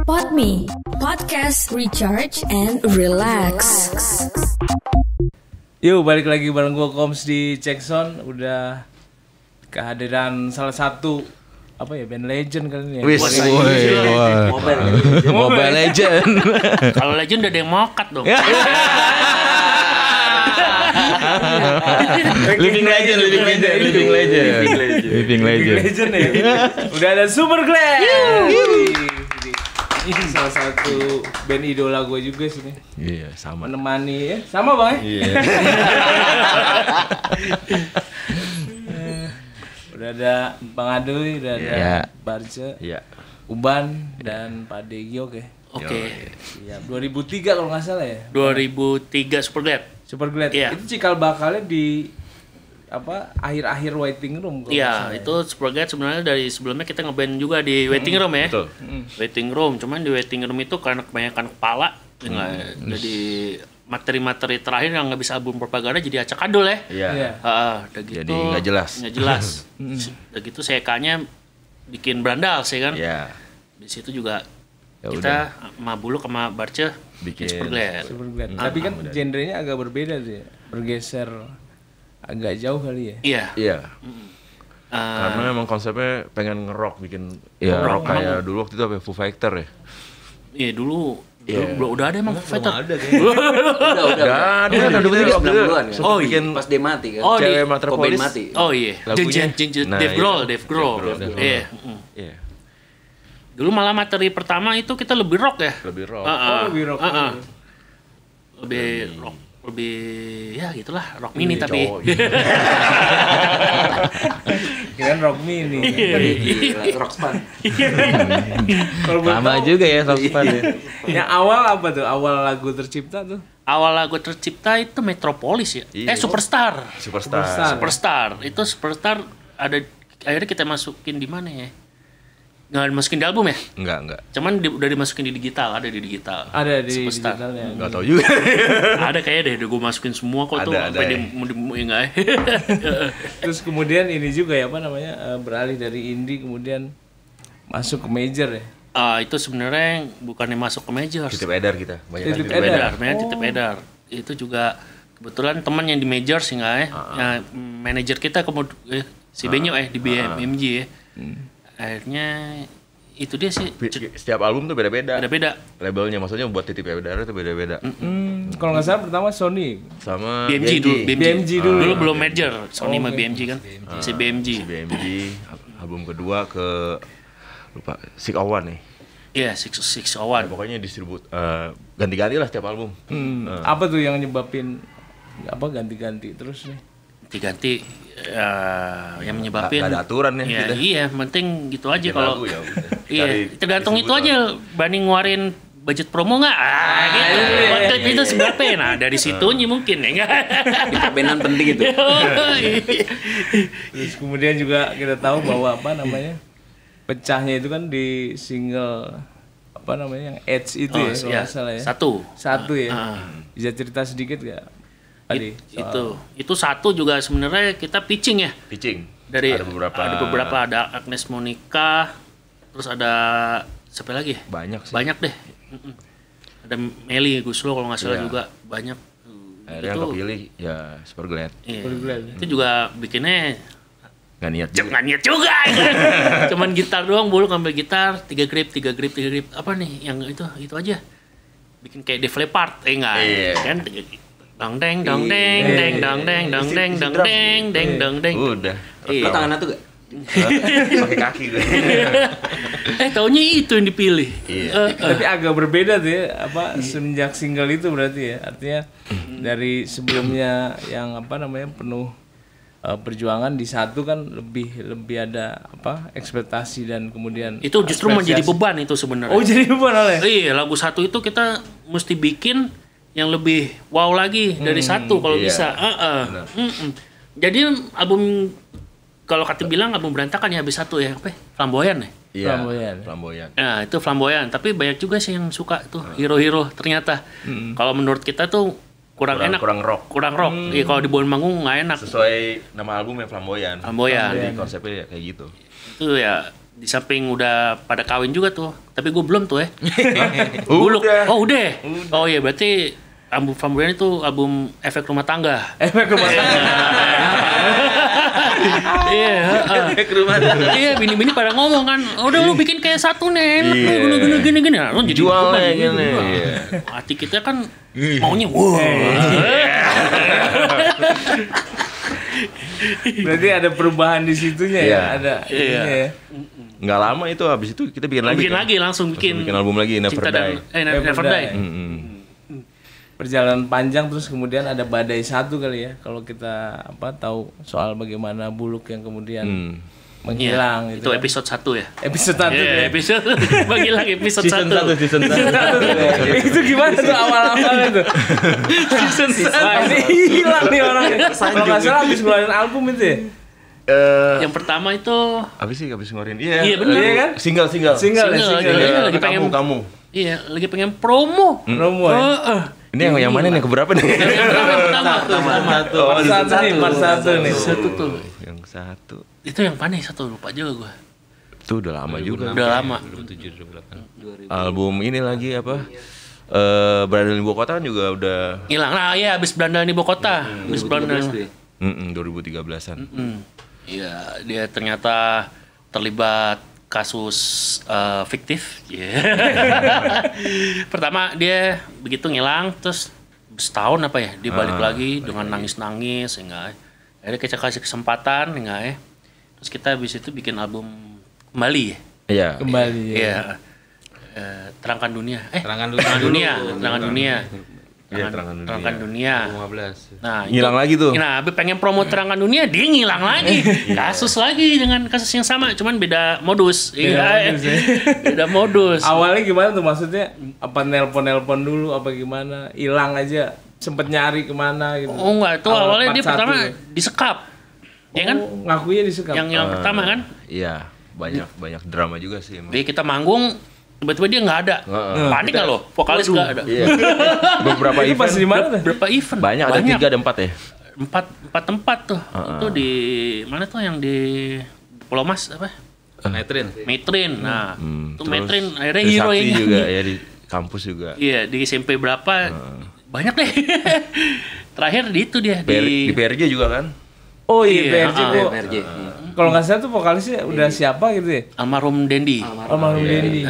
Podme, podcast recharge and relax. Yuk balik lagi bareng gue Koms di Checkson. Udah kehadiran salah satu band legend kali ini ya. Mobile Legend. Kalau Legend udah ada yang mokat dong. Living Legend ya. Udah ada Super Glad. Ini salah satu band idola gue juga sih nih. Iya, sama. Menemani ya. Sama Bang ya? Iya. Udah ada Bang Adoy, udah ada Barce, Uban dan Pak Degi. Oke. Siap. 2003 kalau nggak salah ya. 2003 Super Glad. Iya. Itu cikal bakalnya di akhir-akhir waiting room. Iya, itu Super Glad sebenarnya dari sebelumnya kita ngeband juga di waiting room ya. Betul. Waiting room, cuman di waiting room itu karena kebanyakan kepala, jadi materi-materi terakhir yang nggak bisa album propaganda jadi acak adul ya. Iya. Udah gitu. Jadi nggak jelas. Udah gitu CK-nya bikin Brandal sih kan. Iya. Di situ juga Ya kita sama Buluk sama Barce bikin Super Glad. Tapi kan genrenya agak berbeda sih. Bergeser agak jauh kali ya. Iya. Karena memang konsepnya pengen nge-rock, bikin rock kayak dulu waktu itu Foo Fighter ya. Iya dulu udah ada emang Foo Fighter. Udah ada. Dia kan udah 90-an kan. Oh, bikin pas dia mati kan. Cewek Cobain Metropolis. mati. Oh iya. Lagunya. Dave Grohl. Iya. Iya. Dulu malah materi pertama itu kita lebih rock ya. Lebih rock. Lebih rock. Lebih rock. Lebih ya gitulah rock mini tapi. Kirain rock mini. Rockspan. Kalau boleh Lama tahu, juga ya Rockspan ya. yang awal apa tuh? Awal lagu tercipta tuh? Awal lagu tercipta itu Metropolis ya. Iya. Superstar. Itu Superstar ada akhirnya kita masukin di mana ya? Nggak dimasukin di album ya? Enggak. Cuman udah dimasukin di digital, ada di digital. Ada di Superstar. digitalnya. Enggak tahu juga. Ada kayaknya deh, gue masukin semua kok tuh Ada, sampai ya. enggak. Terus kemudian ini juga ya beralih dari indie kemudian masuk ke major ya. Itu sebenarnya bukannya masuk ke major. Titip edar kita. Banyak Titip kan edar. Titip edar. Itu juga kebetulan teman yang di major sih nggak ya. Manajer kita kemudian si Benyo di BMG ya. Akhirnya itu dia sih Setiap album tuh beda-beda. Labelnya maksudnya buat titip edar itu beda-beda. Kalau nggak salah pertama Sony. Sama BMG dulu. Dulu belum major. Sony sama BMG kan. Si BMG. Album kedua ke lupa 601 nih. Iya, 601. Pokoknya ganti-ganti lah setiap album. Apa tuh yang nyebabin ganti-ganti terus nih? Ganti yang menyebabin Gak ada aturan ya kita. Iya, penting gitu aja kalau ya udah. iya, tergantung itu aja banding ngeluarin budget promo nggak? Gitu. Buat klip itu seberapa ya? Nah, dari situnya mungkin ya enggak. Benan penting itu. Terus kemudian juga kita tahu bahwa pecahnya itu kan di single yang Edge itu ya kalau nggak salah ya. Satu ya. Bisa cerita sedikit nggak? Itu satu juga sebenarnya kita pitching ya. Dari ada beberapa ada Agnes Monica, terus ada siapa lagi? Banyak deh. Ada Meli Guslo kalau nggak salah juga banyak. Akhirnya yang kepilih ya Super Glad. Itu juga bikinnya Nggak niat juga. Cuman gitar doang, Buluk ngambil gitar 3 grip. Apa nih yang itu aja. Bikin kayak Def Leppard, enggak. Kan dang deng. Udah. Lo tangan tuh gak? Pakai kaki gue. Taunya itu yang dipilih. Tapi agak berbeda tuh ya semenjak single itu berarti ya. Artinya dari sebelumnya yang penuh perjuangan di satu kan lebih ada ekspektasi dan kemudian itu justru menjadi beban itu sebenarnya. Oh, jadi beban oleh. Iya, lagu satu itu kita mesti bikin yang lebih wow lagi dari satu kalau bisa. Jadi album kalau kata bilang album berantakan ya habis satu ya Flamboyan ya. Flamboyan. Nah, itu Flamboyan, tapi banyak juga sih yang suka tuh hero-hero ternyata. Kalau menurut kita tuh kurang enak, kurang rock. Iya, kalau dibawain manggung nggak enak. Sesuai nama albumnya Flamboyan. Flamboyan. Jadi konsepnya ya kayak gitu. Itu ya di samping udah pada kawin juga tuh, tapi gue belum tuh ya. Udah. Udah. Oh iya, berarti album Flamboyan itu album efek rumah tangga. Efek rumah tangga. Iya, iya, bini-bini pada ngomong kan, udah lu bikin kayak satu nih, enak nih, gini. Lu jadi Jual beban, kayak gini. Iya. Hati kita kan maunya, wow. Berarti ada perubahan di situnya ya, ada. Iya. Ya. Nggak lama itu, habis itu kita bikin lagi. Langsung bikin album lagi, Never Cinta Die. Never Die. Perjalanan panjang terus kemudian ada badai satu kali ya, kalau kita tahu soal bagaimana Buluk yang kemudian menghilang. Itu kan? Episode 1 ya. Episode 1 ya. Episode menghilang episode 1. Season 1. Itu gimana tuh awal-awal itu? Season 1. Wah, ini hilang nih orangnya. Kalau nggak salah habis ngeluarin album itu ya. Yang pertama itu Habis ngeluarin. Iya benar. Iya kan? Single. Single. Lagi pengen kamu. Iya, lagi pengen promo. Promo ya. Ini yang mana nih, keberapa nih? Yang pertama. Part 1 nih. Satu tuh. Yang satu. Itu yang mana satu, lupa juga gua. Itu udah lama juga. Udah lama. 2007 2008. Album ini lagi apa? Berada di Ibu Kota kan juga udah Hilang. Nah, iya habis Berandalan Ibu Kota. Habis Berandalan. 2013-an. Iya, dia ternyata terlibat kasus fiktif. Pertama dia begitu ngilang, terus setahun apa ya, dia balik lagi dengan nangis-nangis, enggak. Akhirnya kita kasih kesempatan, enggak ya. Terus kita habis itu bikin album kembali ya. Iya. Kembali ya. Iya. Terangkan Dunia. Terangkan Dunia. Iya, Terangkan Dunia. 15. Nah, Ngilang lagi tuh. Nah, Abi pengen promo Terangkan Dunia, dia ngilang lagi. Kasus lagi dengan kasus yang sama, cuman beda modus. Beda modus. Awalnya gimana tuh, maksudnya apa nelpon dulu apa gimana? Hilang aja, sempet nyari kemana gitu. Oh enggak, itu awalnya dia pertama ya? disekap. Ya kan? Ngakunya disekap. Yang pertama kan? Iya, banyak drama juga sih emang. Jadi kita manggung, tiba-tiba dia nggak ada. Panik nggak lo? Vokalis nggak ada. Iya. Beberapa Itu pas event di mana tuh? Berapa event? banyak, ada 3 ada 4 ya. Empat tempat tuh. Itu di mana tuh, yang di Pulau Mas apa? Metrin. Nah, itu Terus Metrin akhirnya di hero Sakti yang juga ya, di kampus juga. Iya, di SMP berapa? Banyak deh. Terakhir di itu dia Di PRJ juga kan? Oh iya, Iya, PRJ kok. PRJ. Kalau nggak salah tuh vokalisnya udah siapa gitu ya? Almarhum Dendi. Almarhum Dendi.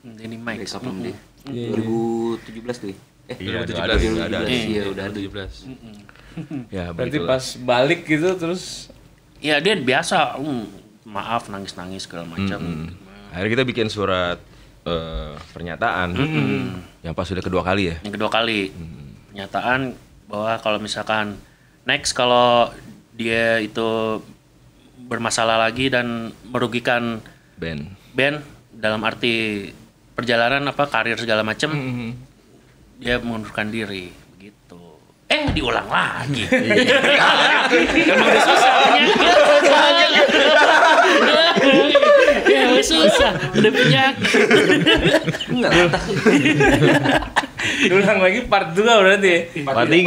Dendi Mike. Belum deh. 2017 tuh. Iya, 2017. ada. Iya, udah 17. Ya, Berarti begitulah. pas balik gitu terus Ya dia biasa, maaf nangis-nangis segala macam. Akhirnya kita bikin surat pernyataan yang pas sudah kedua kali ya. Yang kedua kali pernyataan bahwa kalau misalkan next kalau dia itu bermasalah lagi dan merugikan band dalam arti perjalanan karir segala macam, dia mengundurkan diri begitu. Diulang lagi. Emang udah susah penyakit. Ya susah, udah penyakit. enggak lah. ulang lagi part 2 berarti ya? Part 3.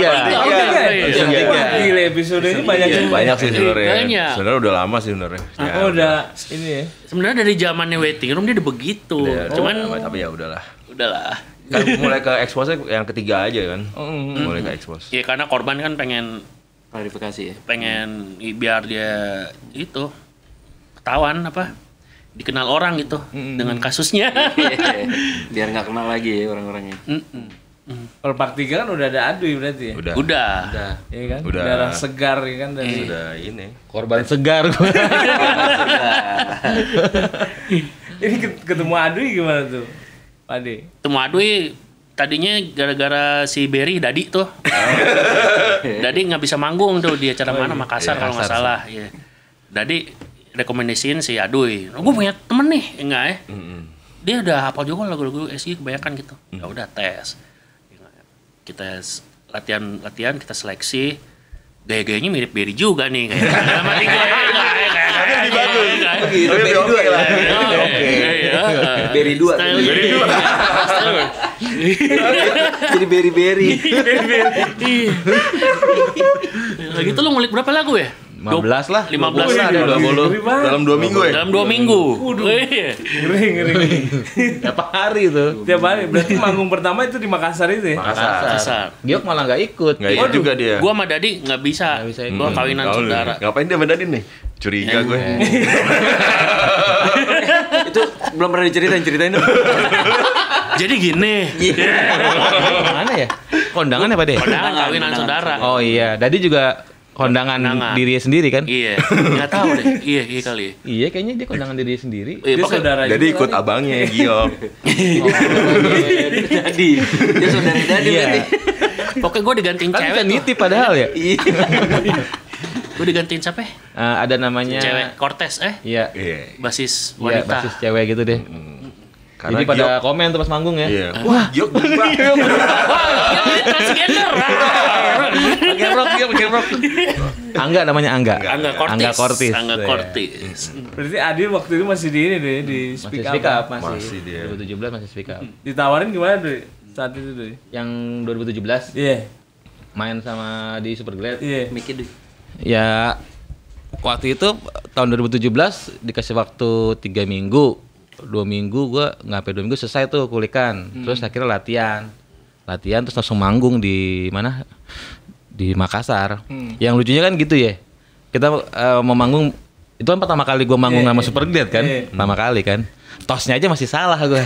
Gila, episode ini banyak juga. Banyak sih sebenarnya. Banyak. Sebenarnya udah lama sih sebenarnya. Oh udah ini ya. Sebenarnya dari zamannya Waiting Room dia udah begitu. Cuman tapi ya udahlah. udahlah. Mulai ke expose yang ketiga aja kan. Mulai ke expose. Ya karena korban kan pengen Klarifikasi ya. biar dia itu ketahuan dikenal orang gitu dengan kasusnya. Biar nggak kenal lagi ya orang-orangnya. Kalau part 3 kan udah ada Aduy berarti ya? Udah. Iya kan? Udah. Darah segar ya kan dari Udah ini. Korban segar. Ini ketemu Aduy gimana tuh? Pade. Ketemu Aduy tadinya gara-gara si Berry Dadi tuh. Dadi nggak bisa manggung tuh di acara mana Makassar kalau nggak salah. Iya. Dadi rekomendasiin si Aduy. Gue punya temen nih, enggak ya? Dia udah hafal juga lagu-lagu SG kebanyakan gitu. Ya udah tes. Kita latihan, kita seleksi. Gaya-gayanya mirip Berry juga nih kayak. Lebih bagus. Beri 2 lah. Oke. Beri 2. Style. Jadi beri-beri. Lagi tuh lu ngulik berapa lagu ya? 15 lah. 15 ada 20 dalam 2 minggu ya. Dalam 2 minggu. Ngeri. Tiap hari itu. Tiap hari. Berarti manggung pertama itu di Makassar itu ya? Makassar. Giok malah nggak ikut. Nggak ikut juga dia. Gua sama Dadi nggak bisa. Gua kawinan saudara. Ngapain dia sama Dadin nih? Curiga gue. Itu belum pernah diceritain dong. Jadi gini. Mana ya? Kondangan apa deh? Kondangan kawinan saudara. Oh iya, Dadi juga kondangan diri sendiri kan? Iya. Nggak tahu deh. Iya kali. Iya, kayaknya dia kondangan diri sendiri. Dia saudara Jadi juga ikut kali. abangnya Giok. Jadi dia saudara Dadi berarti. Pokoknya gue digantiin Kan cewek bisa tuh. nitip padahal ya. Gue digantiin siapa? Ada namanya. Cewek Cortez Iya. Iya. basis Iya, wanita. basis cewek gitu deh. Karena Jadi pada komen tuh pas manggung ya. Iya. Wah, Giok berubah. Wah, dia transgender. Pakai rok. Angga namanya Angga. Angga Cortis. Iya. Berarti Adi waktu itu masih di ini deh, di Masih speak up. masih dia. 2017 masih speak up. Ditawarin gimana deh saat itu deh? Yang 2017 Iya. main sama di Super Glad. Iya. Mikir deh. Ya waktu itu tahun 2017 dikasih waktu 3 minggu. 2 minggu gua nggak sampai 2 minggu selesai tuh kulikan. Terus akhirnya latihan terus langsung manggung di mana? Di Makassar. Yang lucunya kan gitu ya. Kita mau manggung itu kan pertama kali gua manggung sama Super Glad kan. Pertama kali kan. Tosnya aja masih salah gua.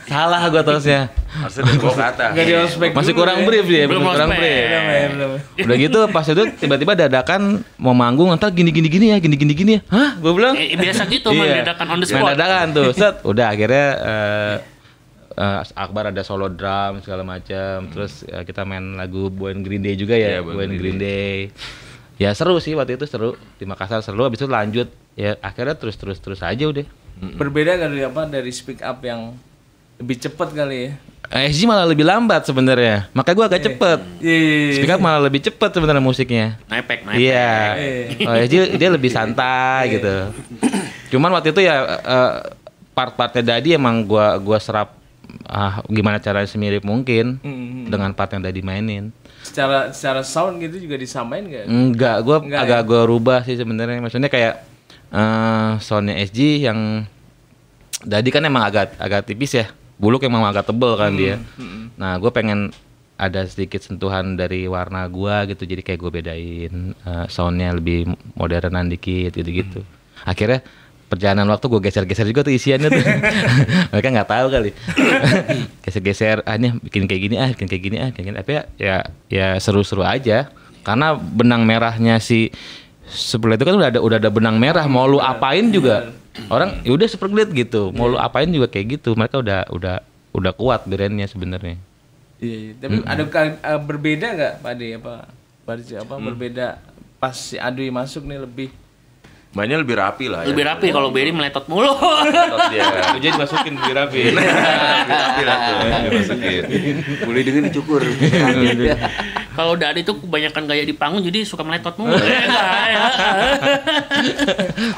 Salah gua tosnya. Harusnya dari bawah ke atas. Enggak di ospek. Masih kurang brief dia, Belum kurang ospek. brief. Belum. Udah gitu pas itu tiba-tiba dadakan mau manggung entar gini ya. Hah? Gua bilang. Biasa gitu mendadak on the spot. Main dadakan tuh. Set. Udah akhirnya Akbar ada solo drum segala macam. Terus kita main lagu Boen Green Day juga ya. Iya, Boen Boen Green Green Day. Ya seru sih waktu itu seru. Di Makassar seru habis itu lanjut. Ya akhirnya terus aja udah. Berbeda kali dari speak up yang lebih cepat kali ya. SG malah lebih lambat sebenarnya. Makanya gua agak cepet. Iya. Speak up malah lebih cepet sebenarnya musiknya. Naipek. Iya. Oh, dia lebih santai gitu. Cuman waktu itu ya part-partnya Dadi emang gua serap gimana caranya semirip mungkin dengan part yang Dadi mainin. Secara sound gitu juga disamain enggak? Enggak, Enggak, agak gua rubah sih sebenarnya. Maksudnya kayak soundnya SG yang Dadi kan emang agak tipis ya. Buluk emang agak tebel kan dia. Nah, gue pengen ada sedikit sentuhan dari warna gua gitu. Jadi kayak gue bedain soundnya lebih modernan dikit gitu-gitu. Akhirnya perjalanan waktu gue geser-geser juga tuh isiannya tuh. Mereka nggak tahu kali. Geser-geser, ini bikin kayak gini. Tapi ya seru-seru aja. Karena benang merahnya si Superglad itu kan udah ada benang merah. Mau lu apain juga orang ya udah Superglad gitu. Mau lu apain juga kayak gitu. Mereka udah kuat brandnya sebenarnya. Iya. Tapi ada berbeda nggak Pak Ade berbeda pas si Adui masuk nih lebih Mainnya lebih rapi lah. Lebih rapi kalau Berry meletot mulu. Dia. Jadi dimasukin lebih rapi. Rapi lah tuh. Dimasukin. Boleh dengan cukur. Kalau Dadi tuh kebanyakan gaya di panggung jadi suka meletot mulu.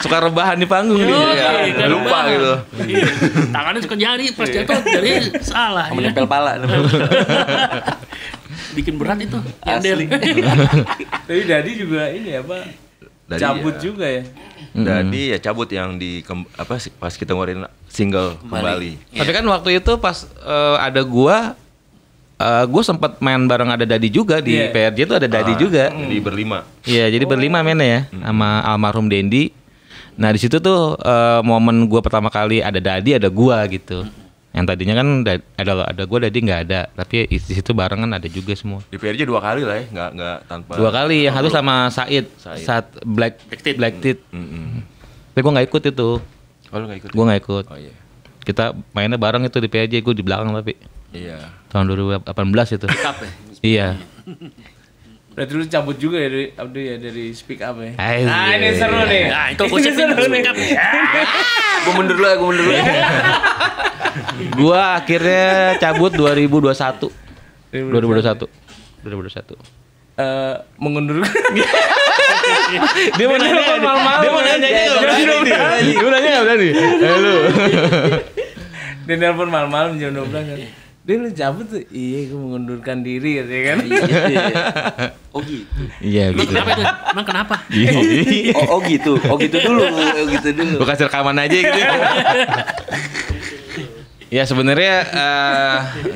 Suka rebahan di panggung dia. Lupa gitu. Tangannya suka jari pas jatuh jadi salah. Menempel pala. Bikin berat itu. Asli. Tapi Dadi juga ini Dadi cabut ya. juga ya. Jadi ya cabut yang pas kita ngeluarin single kembali. Tapi kan waktu itu pas ada gua sempat main bareng ada Dadi juga di PRJ itu ada Dadi juga. Jadi berlima. Iya, jadi berlima mainnya ya sama almarhum Dendi. Nah, di situ tuh momen gua pertama kali ada Dadi, ada gua gitu. Yang tadinya kan ada gua, Dadi nggak ada, tapi di situ barengan ada juga semua. Di PRJ 2 kali lah ya, nggak tanpa. 2 kali, yang satu sama Said. Saat Black Teeth. Tapi gua nggak ikut itu. Oh, lu nggak ikut? Gua nggak ikut. Oh iya. Kita mainnya bareng itu di PRJ, gua di belakang tapi. Iya. Tahun 2018 itu. Up ya. Iya. Berarti lu cabut juga ya dari speak up ya. Aiz. Nah, ini seru nih. Nah, itu gosipin speak up. Gue mundur dulu. Gua akhirnya cabut 2021. 2021. Mengundur. Dia mau nanya. Dia mau nanya. Dia mau nanya enggak berani? Lu. Dia nelpon malam-malam jam 12 kan. Dia lu cabut tuh. Iya, gue mengundurkan diri katanya kan. Oh gitu. Iya Emang gitu. kenapa itu? Emang kenapa? Oh gitu. Oh gitu dulu. Oh gitu dulu. Gue kasih rekaman aja gitu. Ya sebenarnya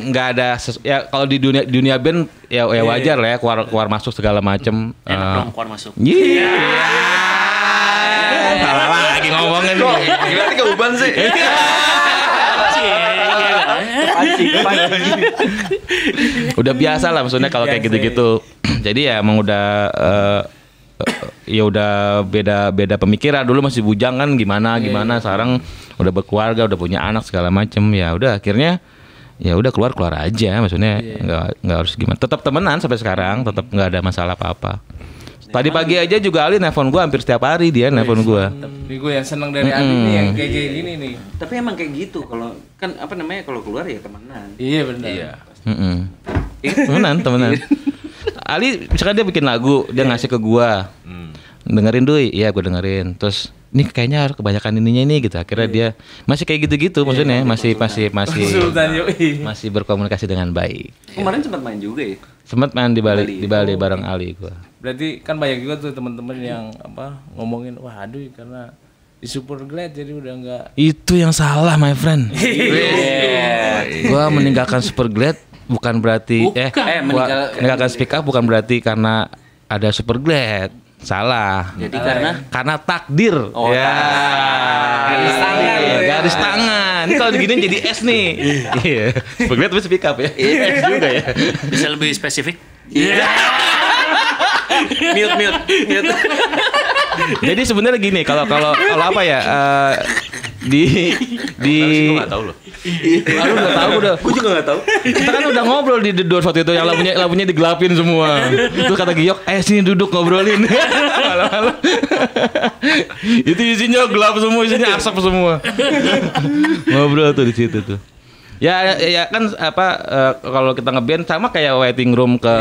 nggak ada ya kalau di dunia band ya wajar lah ya keluar masuk segala macem. Enak dong keluar masuk. Iya. Salah lagi ngomongin. Gila nih keuban sih. Udah biasa lah maksudnya kalau kayak gitu-gitu. Jadi ya emang udah ya udah beda pemikiran. Dulu masih bujang kan gimana sekarang udah berkeluarga, udah punya anak segala macem. Ya udah akhirnya ya udah keluar aja maksudnya nggak harus gimana. Tetap temenan sampai sekarang, tetap nggak ada masalah apa-apa. Tadi pagi aja juga Ali nelfon gue hampir setiap hari dia nelfon gue. Ini gue yang seneng dari Ali nih yang kayak gini nih. Tapi emang kayak gitu kalau kan apa namanya kalau keluar ya temenan. Iya benar. Iya. Temenan. Ali misalkan dia bikin lagu, dia ngasih ke gua. Dengerin Dui, iya gua dengerin. Terus ini kayaknya harus kebanyakan ininya ini gitu. Akhirnya dia masih kayak gitu-gitu maksudnya, masih berkomunikasi dengan baik. Kemarin sempat main juga ya. Sempat main di Bali bareng Ali gua. Berarti kan banyak juga tuh teman-teman yang ngomongin wah aduh karena di Superglad jadi udah enggak. Itu yang salah my friend. Gua meninggalkan Superglad bukan berarti meninggalkan Speak Up bukan berarti karena ada Superglad. Salah. Jadi karena takdir. Oh, ya. Garis tangan. Ini kalau diginiin jadi S nih. Iya. Superglad tapi Speak Up ya. S juga ya. Bisa lebih spesifik? Iya. Mute. Jadi sebenarnya gini, kalau apa ya? Di Gue nggak tahu loh. Lu nggak tahu udah. Gue juga nggak tahu. Kita kan udah ngobrol di The Doors waktu itu yang lampunya digelapin semua. Terus kata Giok, sini duduk ngobrolin. Malam-malam. Itu isinya gelap semua, isinya asap semua. Ngobrol tuh di situ tuh. Ya kan kalau kita ngeband sama kayak waiting room ke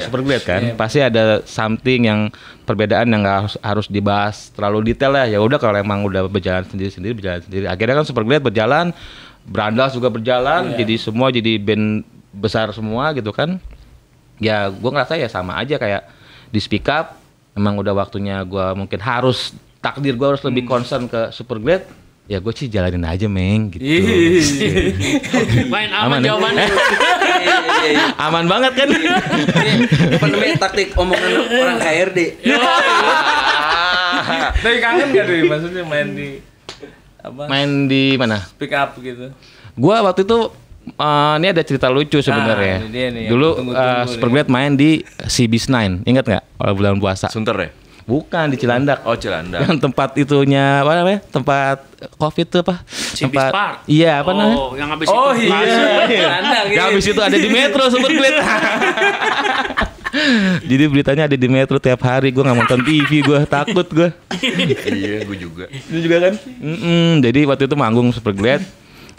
Superglad kan. Pasti ada something yang perbedaan yang nggak harus dibahas terlalu detail ya. Ya udah kalau emang udah berjalan sendiri. Akhirnya kan Superglad berjalan, Brandas juga berjalan, jadi semua jadi band besar semua gitu kan. Ya gue ngerasa ya sama aja kayak di Speak Up. Emang udah waktunya gue mungkin harus takdir gue harus lebih concern ke Superglad. Ya gue sih jalanin aja meng gitu. Main aman jawabannya. Aman banget kan? Apa namanya taktik omongan orang HRD. Tapi kangen gak tuh maksudnya main di Main di mana? Speak Up gitu. Gua waktu itu ini ada cerita lucu sebenarnya. ini dia nih yang Dulu tunggu-tunggu Superglad main di CB9, ingat nggak? Kalau bulan puasa. Sunter ya? Bukan di Cilandak. Oh Cilandak. Yang tempat itunya apa namanya? Tempat COVID itu apa? Cibis Park. Iya, apa namanya? Oh, yang habis Oh itu. iya. Yang habis itu ada di Metro Superglad. Jadi beritanya ada di Metro tiap hari. Gue nggak nonton TV, gue takut gue. Iya, gue juga. Itu juga kan? Jadi waktu itu manggung Superglad.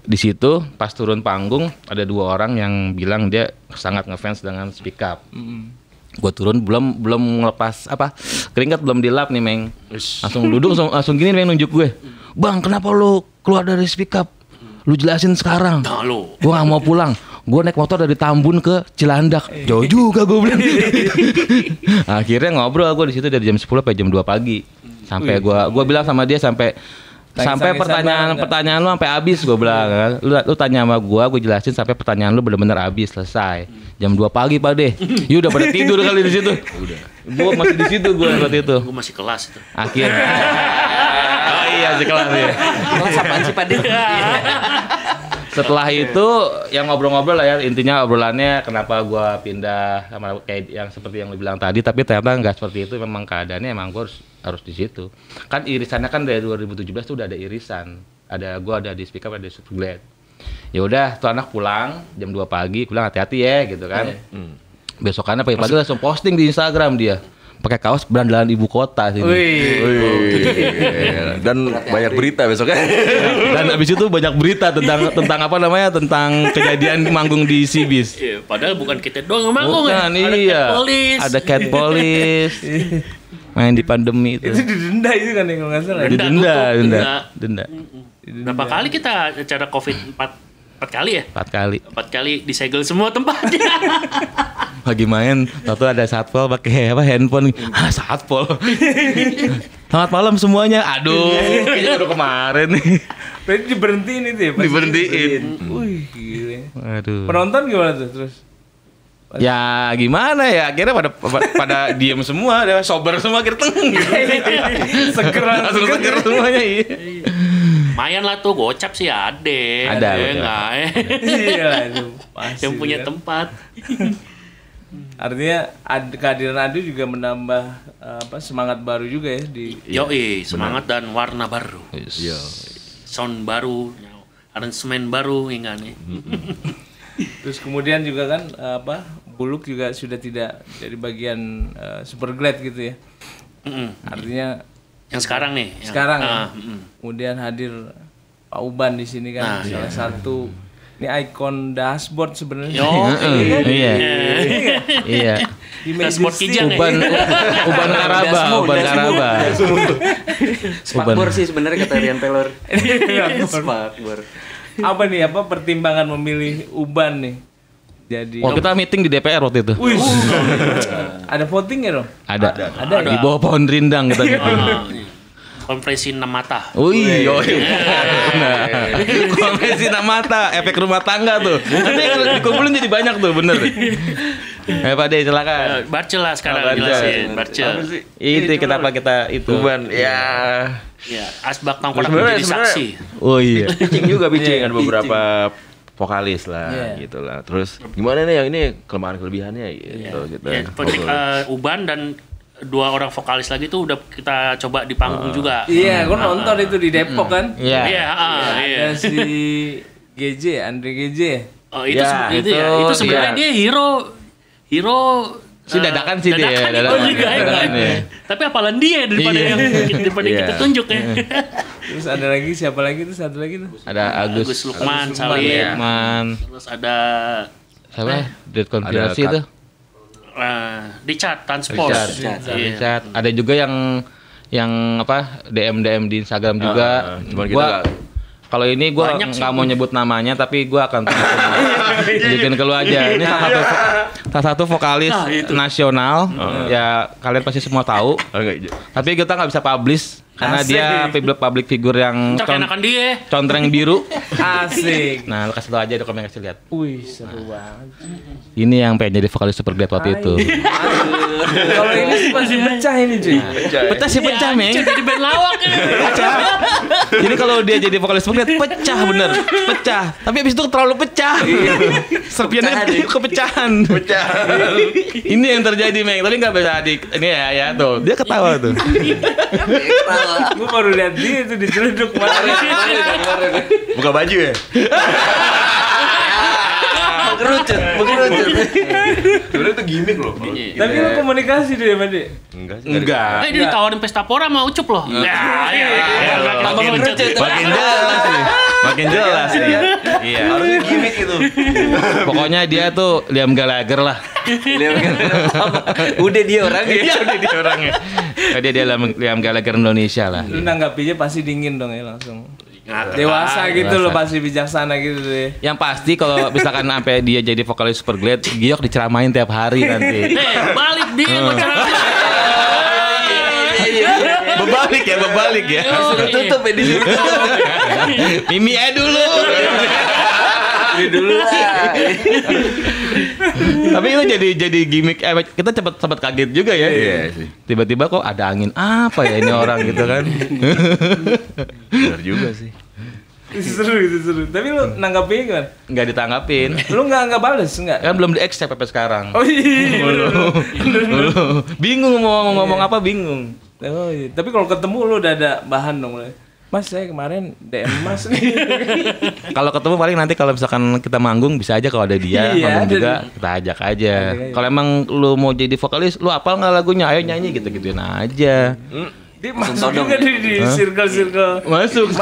Di situ pas turun panggung ada 2 orang yang bilang dia sangat ngefans dengan Speak Up. Gue turun belum ngelepas keringat belum dilap nih meng. Langsung duduk langsung gini meng nunjuk gue. Bang, kenapa lu keluar dari Speak Up? Lu jelasin sekarang. Nah, lu. Gue nggak mau pulang. Gue naik motor dari Tambun ke Cilandak. Jauh juga gue bilang. Akhirnya ngobrol gue di situ dari jam 10 sampai jam 2 pagi. Sampai gue bilang sama dia sampai pertanyaan lu sampai habis gue bilang kan. Lu tanya sama gue jelasin sampai pertanyaan lu benar-benar habis selesai. Jam 2 pagi Pak deh. Yu udah pada tidur kali di situ. Udah. Gue masih di situ gue waktu itu. Gue masih kelas itu. Akhirnya. Oh iya sih kelas ya. Kelas apaan sih Pak De? Setelah itu yang ngobrol-ngobrol lah ya, intinya obrolannya kenapa gue pindah sama kayak yang seperti yang lu bilang tadi, tapi ternyata nggak seperti itu, memang keadaannya emang gue harus di situ. Kan irisannya kan dari 2017 tuh udah ada irisan, gue ada di Speak Up, ada di Superglad. Ya udah, tuh anak pulang jam 2 pagi, gue bilang hati-hati ya gitu kan. Besokannya pagi-pagi langsung posting di Instagram dia. Pakai kaos berandalan ibu kota sini. Dan banyak berita besoknya. Dan abis itu banyak berita tentang apa namanya, tentang kejadian manggung di Sibis. Iya, padahal bukan kita doang yang manggung ya. Iya. Ada Cat Police. Main di pandemi itu. Itu didenda itu kan kalau nggak salah. Didenda. Berapa kali kita acara COVID 4 kali ya? 4 kali. 4 kali disegel semua tempatnya. Lagi main, tahu ada satpol pakai handphone. Satpol. Selamat malam semuanya. Aduh, kayaknya udah kemarin nih. Berarti diberhentiin itu ya? Diberhentiin. Wih, gila. Aduh. Penonton gimana tuh terus? Ya gimana ya, akhirnya pada diem semua, ada sober semua, akhirnya gitu. Seger Langsung seger semuanya, iya. Lumayan lah tuh, gocap sih ada. Ada, enggak. Iya itu pasti Yang punya kan. tempat. Artinya kehadiran Adu juga menambah semangat baru juga ya di Yoi, semangat dan warna baru. Iya. Sound baru, aransemen baru hingga nih. Terus kemudian juga kan Buluk juga sudah tidak dari bagian Superglad gitu ya. Artinya Yang sekarang nih. sekarang ya. Kemudian hadir Pak Uban di sini kan salah satu ini ikon dashboard sebenarnya. Iya. Iya. Di Dashboard Kijang ya. Uban Karaba. Spakbor sih sebenarnya kata Rian Taylor. Spakbor. Apa nih pertimbangan memilih Uban nih? Jadi Oh, kita meeting di DPR waktu itu. Wih, ada voting ya dong? Ada. Ada ya? Di bawah pohon rindang kita meeting. Konferensi 6 mata. Wih, nah, konvensi mata, efek rumah tangga tuh. Nanti kalau dikumpulin jadi banyak tuh, bener. Pak De, silakan. Barcel lah sekarang Barcel. jelasin. Barcel. Itu kenapa kita itu? Uban, ya. Ya, Asbak Tangkorak Sebenarnya- menjadi saksi. Oh iya. Pitching juga pitching ada beberapa vokalis lah gitu lah. Terus gimana nih yang ini kelemahan-kelebihannya gitu gitu. Ya, project Uban dan 2 orang vokalis lagi tuh udah kita coba di panggung juga. Iya, gua nonton itu di Depok kan. Iya. Iya, iya. Ada si GJ, Andre GJ. Oh, itu Ya, itu sebenarnya dia hero Si dadakan sih dia, dadakan dadakan. itu juga, Dadakan, ya. ya. Tapi apalan dia daripada Iya. kita tunjuk ya. Terus ada lagi siapa lagi tuh? Satu lagi tuh. Ada Agus Agus Lukman, Agus Lukman, Salim. ya. Man. Terus ada Siapa? Dead konspirasi Ada tuh. Richard Transport. Richard. Ada juga yang DM di Instagram juga. Cuman kita Gua nggak- kalau ini gue Banyak sih. nggak mau nyebut namanya, tapi gue akan tunjukin ke lu aja. Ini salah satu vokalis nasional. Ya kalian pasti semua tahu. Tapi kita nggak bisa publish karena Asik. dia public figure yang Ntar enakan dia. contreng biru. Asik. Nah, lu kasih tau aja, komen kasih lihat. Wih, seru banget. Ini yang pengen jadi vokalis Superglad waktu itu. Kalau ini sih pasti pecah ini, cuy. Pecah sih pecah, Meng. Jadi band lawak ya. Jadi kalau dia jadi vokalis Superglad pecah bener, pecah. Tapi abis itu terlalu pecah. Serpiannya kepecahan. Ini yang terjadi, Meng. Tapi nggak bisa ini ya tuh. Dia ketawa tuh. Gue baru lihat dia itu diceleduk kemarin. Buka baju ya? Mengerucut. Sebenarnya itu gimmick loh. Tapi lu komunikasi deh sama dia. Enggak sih. Enggak. Dia ditawarin pesta pora sama Ucup loh. Makin jelas sih. Makin jelas sih. Iya. Harusnya gimmick itu. Pokoknya dia tuh Liam Gallagher lah. Udah dia orangnya. Iya, udah dia orangnya. Dia Liam Gallagher Indonesia lah. Lu nanggapinya pasti dingin dong ya langsung. Dewasa gitu loh, pasti bijaksana gitu deh. Yang pasti kalau misalkan sampai dia jadi vokalis Superglad, Giok diceramain tiap hari nanti. Balik dia pacaran. Bebalik ya. Disuruh tutup ya, disuruh tutup. Mimi dulu. Dulu lah. Tapi itu jadi gimmick. Kita sempat kaget juga ya. Iya sih. Tiba-tiba kok ada angin apa ya ini orang gitu kan. Benar juga sih. Seru. Tapi lu nanggapinnya gimana? Nggak ditanggapin. Lu nggak bales nggak? Kan belum di-accept sampai sekarang. Oh iya. Belum. Bingung mau ngomong apa bingung. Oh iya. Tapi kalau ketemu lu udah ada bahan dong. Mas, saya kemarin DM Mas nih. Kalau ketemu paling nanti kalau misalkan kita manggung bisa aja kalau ada dia Iya, manggung ada juga kita ajak aja. Kalau emang lu mau jadi vokalis, lu apal nggak lagunya? Ayo nyanyi gitu-gituin aja. Dia masuk juga di circle-circle. Masuk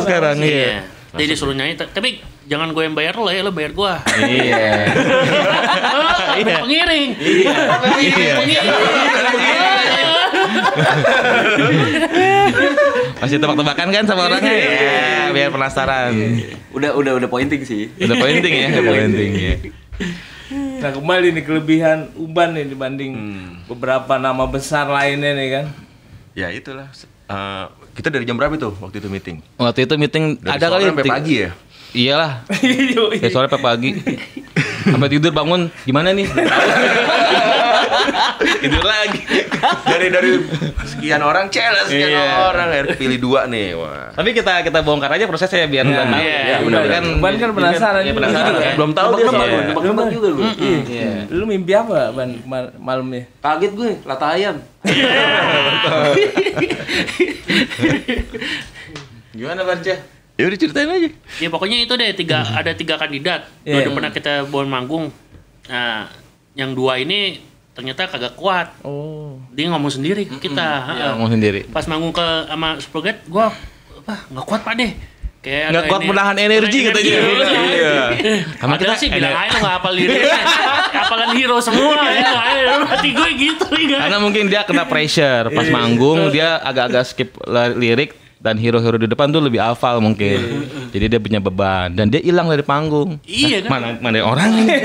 sekarang iya. Jadi disuruh nyanyi, tapi jangan gue yang bayar lo ya, lo bayar gue. Iya. Pengiring. Iya. Masih tebak-tebakan kan sama orangnya? Ya, biar penasaran. Udah pointing sih. Udah pointing ya, udah pointing ya. Nah kembali nih kelebihan Uban nih dibanding beberapa nama besar lainnya nih kan. Ya itulah. Kita dari jam berapa itu waktu itu meeting? Waktu itu meeting Dari ada sore kali sampai pagi ya? Iyalah. Dari sore sampai pagi. Sampai tidur bangun gimana nih? Tidur lagi. Dari sekian orang sekian orang akhirnya pilih 2 nih. Wah. Tapi kita bongkar aja prosesnya biar Uban tahu. Iya, benar. Kan Uban kan penasaran. Iya, penasaran kan. Belum tahu dia soalnya. Nebak-nebak juga gue. Iya. Lu mimpi apa Ban malamnya? Kaget gue, lata ayam. Gimana Barca? Ya udah ceritain aja. Ya pokoknya itu deh ada 3 kandidat. Iya. Udah pernah kita bawa manggung. Nah, yang 2 ini ternyata kagak kuat. Oh. Dia ngomong sendiri ke kita. Ngomong sendiri. Pas manggung sama Supergate, gua nggak kuat Pak deh. Kayak Nggak ada kuat menahan energi katanya. Iya. Karena Padahal sih bilang aja lo nggak hafal lirik. Hafalan hero semua. Ya, hati gue gitu ya. Karena mungkin dia kena pressure pas manggung, dia agak-agak skip lirik dan hero-hero di depan tuh lebih hafal mungkin. Jadi dia punya beban dan dia hilang dari panggung. Iya kan? Mana orang ini?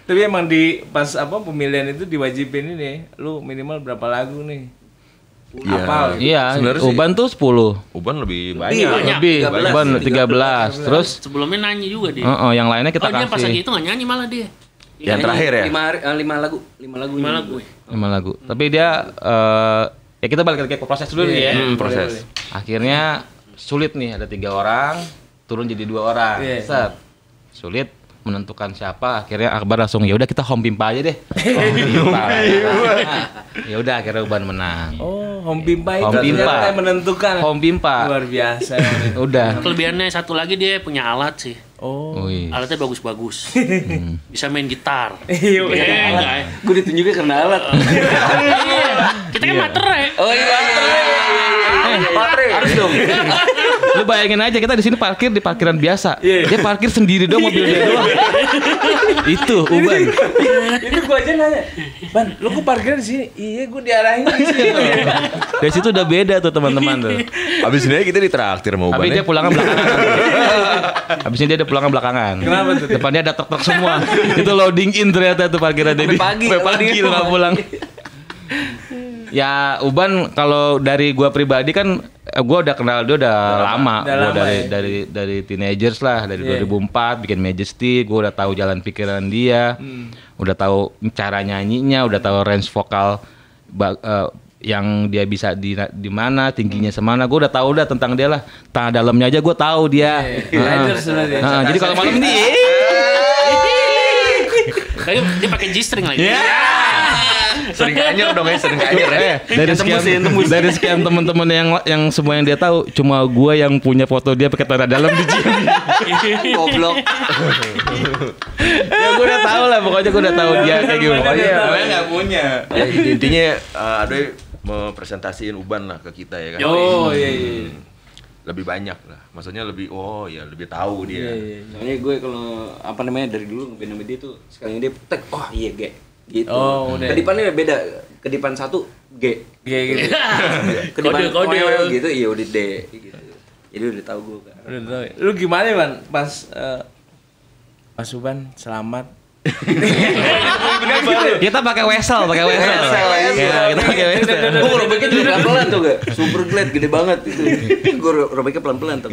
Tapi emang di pas pemilihan itu diwajibin ini, lu minimal berapa lagu nih? Hafal. Iya, Sebenarnya sih- Uban tuh 10. Uban lebih Banyak. banyak. Lebih, 13. Uban 13. Terus Sebelumnya nyanyi juga dia. yang lainnya kita Dia pas lagi kasih itu nggak nyanyi malah dia. Yang terakhir ya? 5 lagu. 5 lagu. 5 lagu. 5 lagu. Tapi dia ya kita balik lagi ke proses dulu nih ya. Proses. Akhirnya sulit nih, ada 3 orang turun jadi 2 orang. Iya. Set. Sulit menentukan siapa. Akhirnya Akbar langsung ya udah kita home pimpa aja deh. Home pimpa. Ya udah akhirnya Uban menang. Oh, home pimpa itu Home pimpa. ternyata yang menentukan. Home pimpa. Luar biasa. Udah. Kelebihannya satu lagi dia punya alat sih. Oh. Wih. Alatnya bagus-bagus. Bisa main gitar. Iya. Enggak. Gue ditunjukin karena alat. Iya. Kita kan materai. Oh iya. Baterai. Harus dong. Lu bayangin aja kita di sini parkir di parkiran biasa. Dia parkir sendiri doang mobil dia doang. Itu Uban. Itu gua aja nanya, "Ban, lu kok parkirnya di sini?" "Iya, gua diarahin di sini." Dari situ udah beda tuh teman-teman tuh. Abis ini kita ditraktir sama Uban Tapi ya. dia pulangnya belakangan. Habisnya dia ada pulangnya belakangan. Kenapa tuh? Depannya ada truk-truk semua. Itu loading in ternyata tuh parkiran dia. Sampai pagi lu nggak pulang. Ya Uban kalau dari gua pribadi kan gua udah kenal dia udah lama. Gua dari teenagers lah, dari 2004 bikin Majesty, gua udah tahu jalan pikiran dia. Udah tahu cara nyanyinya, udah tahu range vokal yang dia bisa di mana, tingginya semana. Gua udah tahu tentang dia lah. Tanah dalamnya aja gua tahu dia. Riders sebenarnya. Jadi kalau malam ini Kayak dia pakai G-string lagi. Sering anyer dong ya, sering anyer ya. dari sekian teman-teman yang semua yang dia tahu, cuma gua yang punya foto dia pakai tanah dalam di gym. Goblok. Ya gua udah tahu lah, pokoknya gua udah tahu dia kayak gimana. Pokoknya Enggak punya. Ya, intinya Adoy mau presentasiin Uban lah ke kita ya kan. Oh, iya. Lebih banyak lah. Maksudnya lebih lebih tahu dia. Soalnya gue kalau dari dulu ngeband sama dia tuh sekali dia tek, oh iya G gitu. Oh, udah. Kedipannya beda. Kedipan 1 G. Kayak gitu. Kedipan Kode. oel gitu iya udah D gitu. Jadi udah tahu gue kan. Udah tahu. Lu gimana, Ban? Pas Uban selamat. Kita pakai wesel. Ya, kita pakai wesel. Gue robeknya juga pelan-pelan tuh gak? Super glad gede banget itu. Gue robeknya pelan-pelan tuh.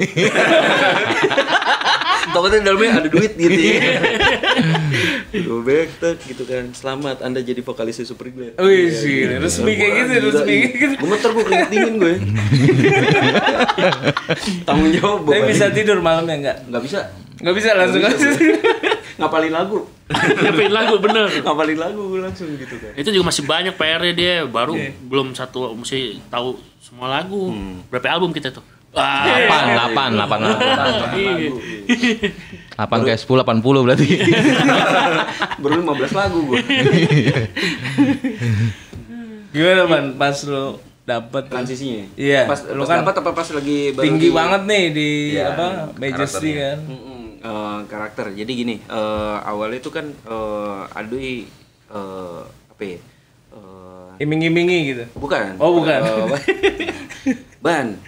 Takutnya di dalamnya ada duit gitu ya. Robek tek gitu kan. Selamat Anda jadi vokalisnya Super glad. Wih, sih, resmi kayak gitu, resmi kayak gitu. Gemeter gue keringet dingin gue. Tanggung jawab. Tapi bisa tidur malamnya enggak? Nggak bisa. Enggak bisa langsung Nggak bisa, langsung. Ngapalin lagu. Nyapain lagu bener. Ngapalin lagu gue langsung gitu kan. Itu juga masih banyak PR-nya dia, baru belum satu mesti tahu semua lagu. Berapa album kita tuh? 8 kayak 10 80 berarti. Baru 15 lagu gue. Gimana, Ban? Pas lu dapet Transisinya. Iya. Pas Lu kan kan dapat apa pas lagi baru tinggi di- banget nih di Iya, Majesty kan. karakter. Jadi gini, awalnya itu kan Adoy Iming-imingi gitu. Bukan. Oh, bukan. Ban,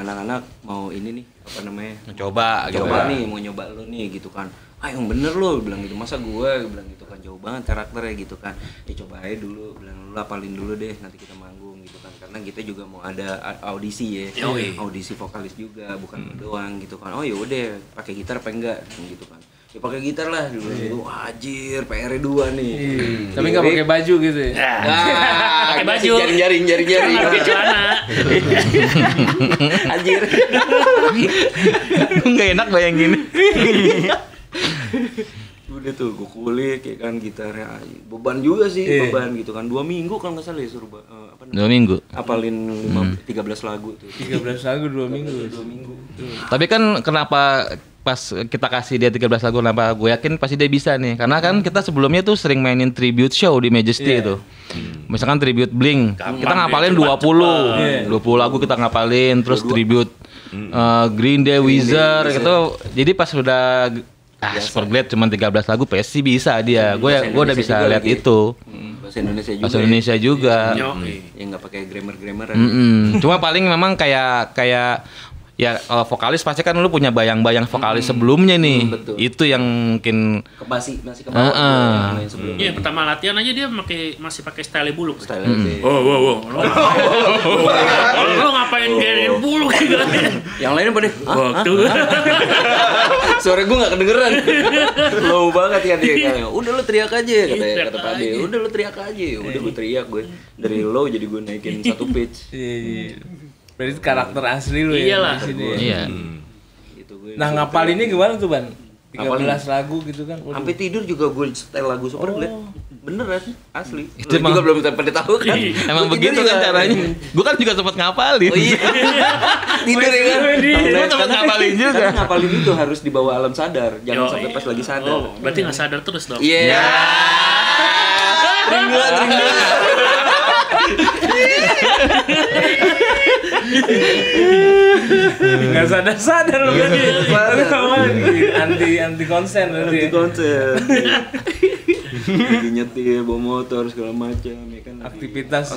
anak-anak mau ini nih, apa namanya? Coba gitu. Coba nih, mau nyoba lu nih gitu kan. Yang bener lo, bilang gitu. Masa gue bilang gitu kan, jauh banget karakternya gitu kan. Coba aja dulu, bilang lu apalin dulu deh, nanti kita manggung gitu kan. Karena kita juga mau ada audisi ya. Audisi vokalis juga, bukan doang gitu kan. Oh ya udah, pakai gitar apa enggak gitu kan. Ya pakai gitar lah dulu itu, anjir PR-nya 2 nih. Tapi nggak pakai baju gitu ya. Pakai baju. Jaring. Pakai celana. Anjir. Nggak enak bayangin. Udah tuh gue kulik ya kan gitarnya. Beban juga sih, beban gitu kan. 2 minggu kalau nggak salah ya suruh 2 minggu. apalin 13 lagu tuh. 13 lagu 2 minggu. 2 minggu. Tapi kan kenapa pas kita kasih dia 13 lagu, kenapa gue yakin pasti dia bisa nih. Karena kan kita sebelumnya tuh sering mainin tribute show di Majesty itu. Misalkan tribute Blink, kita ngapalin 20 lagu kita ngapalin, terus tribute Green Day, Weezer gitu. Jadi pas udah Superglad cuma 13 lagu pasti bisa dia. Gue udah bisa lihat itu. Bahasa Indonesia juga. Bahasa Indonesia juga. Yang nggak pakai grammar-grammaran. Cuma paling memang kayak ya kalau vokalis pasti kan lu punya bayang-bayang vokalis sebelumnya nih. Betul. Itu yang mungkin Masih ke bawah yang lain sebelumnya. Iya, pertama latihan aja dia masih pakai style buluk. Style Wow. Lo ngapain gaya buluk gitu? Yang lainnya pada Waktu. suara gue nggak kedengeran. Low banget kan dia. Udah lu teriak aja kata Pade. Udah lu teriak aja. Udah gue teriak gue dari low jadi gue naikin 1 pitch. Iya. Berarti itu karakter asli lu Iyalah. ya di sini. iya. Gitu gue. Nah, ngapalinnya gimana tuh, Ban? 13 lagu gitu kan. Waduh. Sampai tidur juga gue setel lagu Superglad. Beneran asli. Itu Lu juga belum pada tahu kan. Emang Gua begitu tidur kan juga. caranya. Gue kan juga sempat ngapalin. Oh iya. Tidur ya kan. Gue sempat ngapalin juga. Tapi ngapalin itu harus dibawa alam sadar, jangan sampai pas lagi sadar. Oh, berarti nggak sadar terus dong. Iya. Ring dua. Nggak sadar lu berarti. Anti konsen berarti. Di konser. Lagi nyetir, bawa motor segala macam ya kan. Aktivitas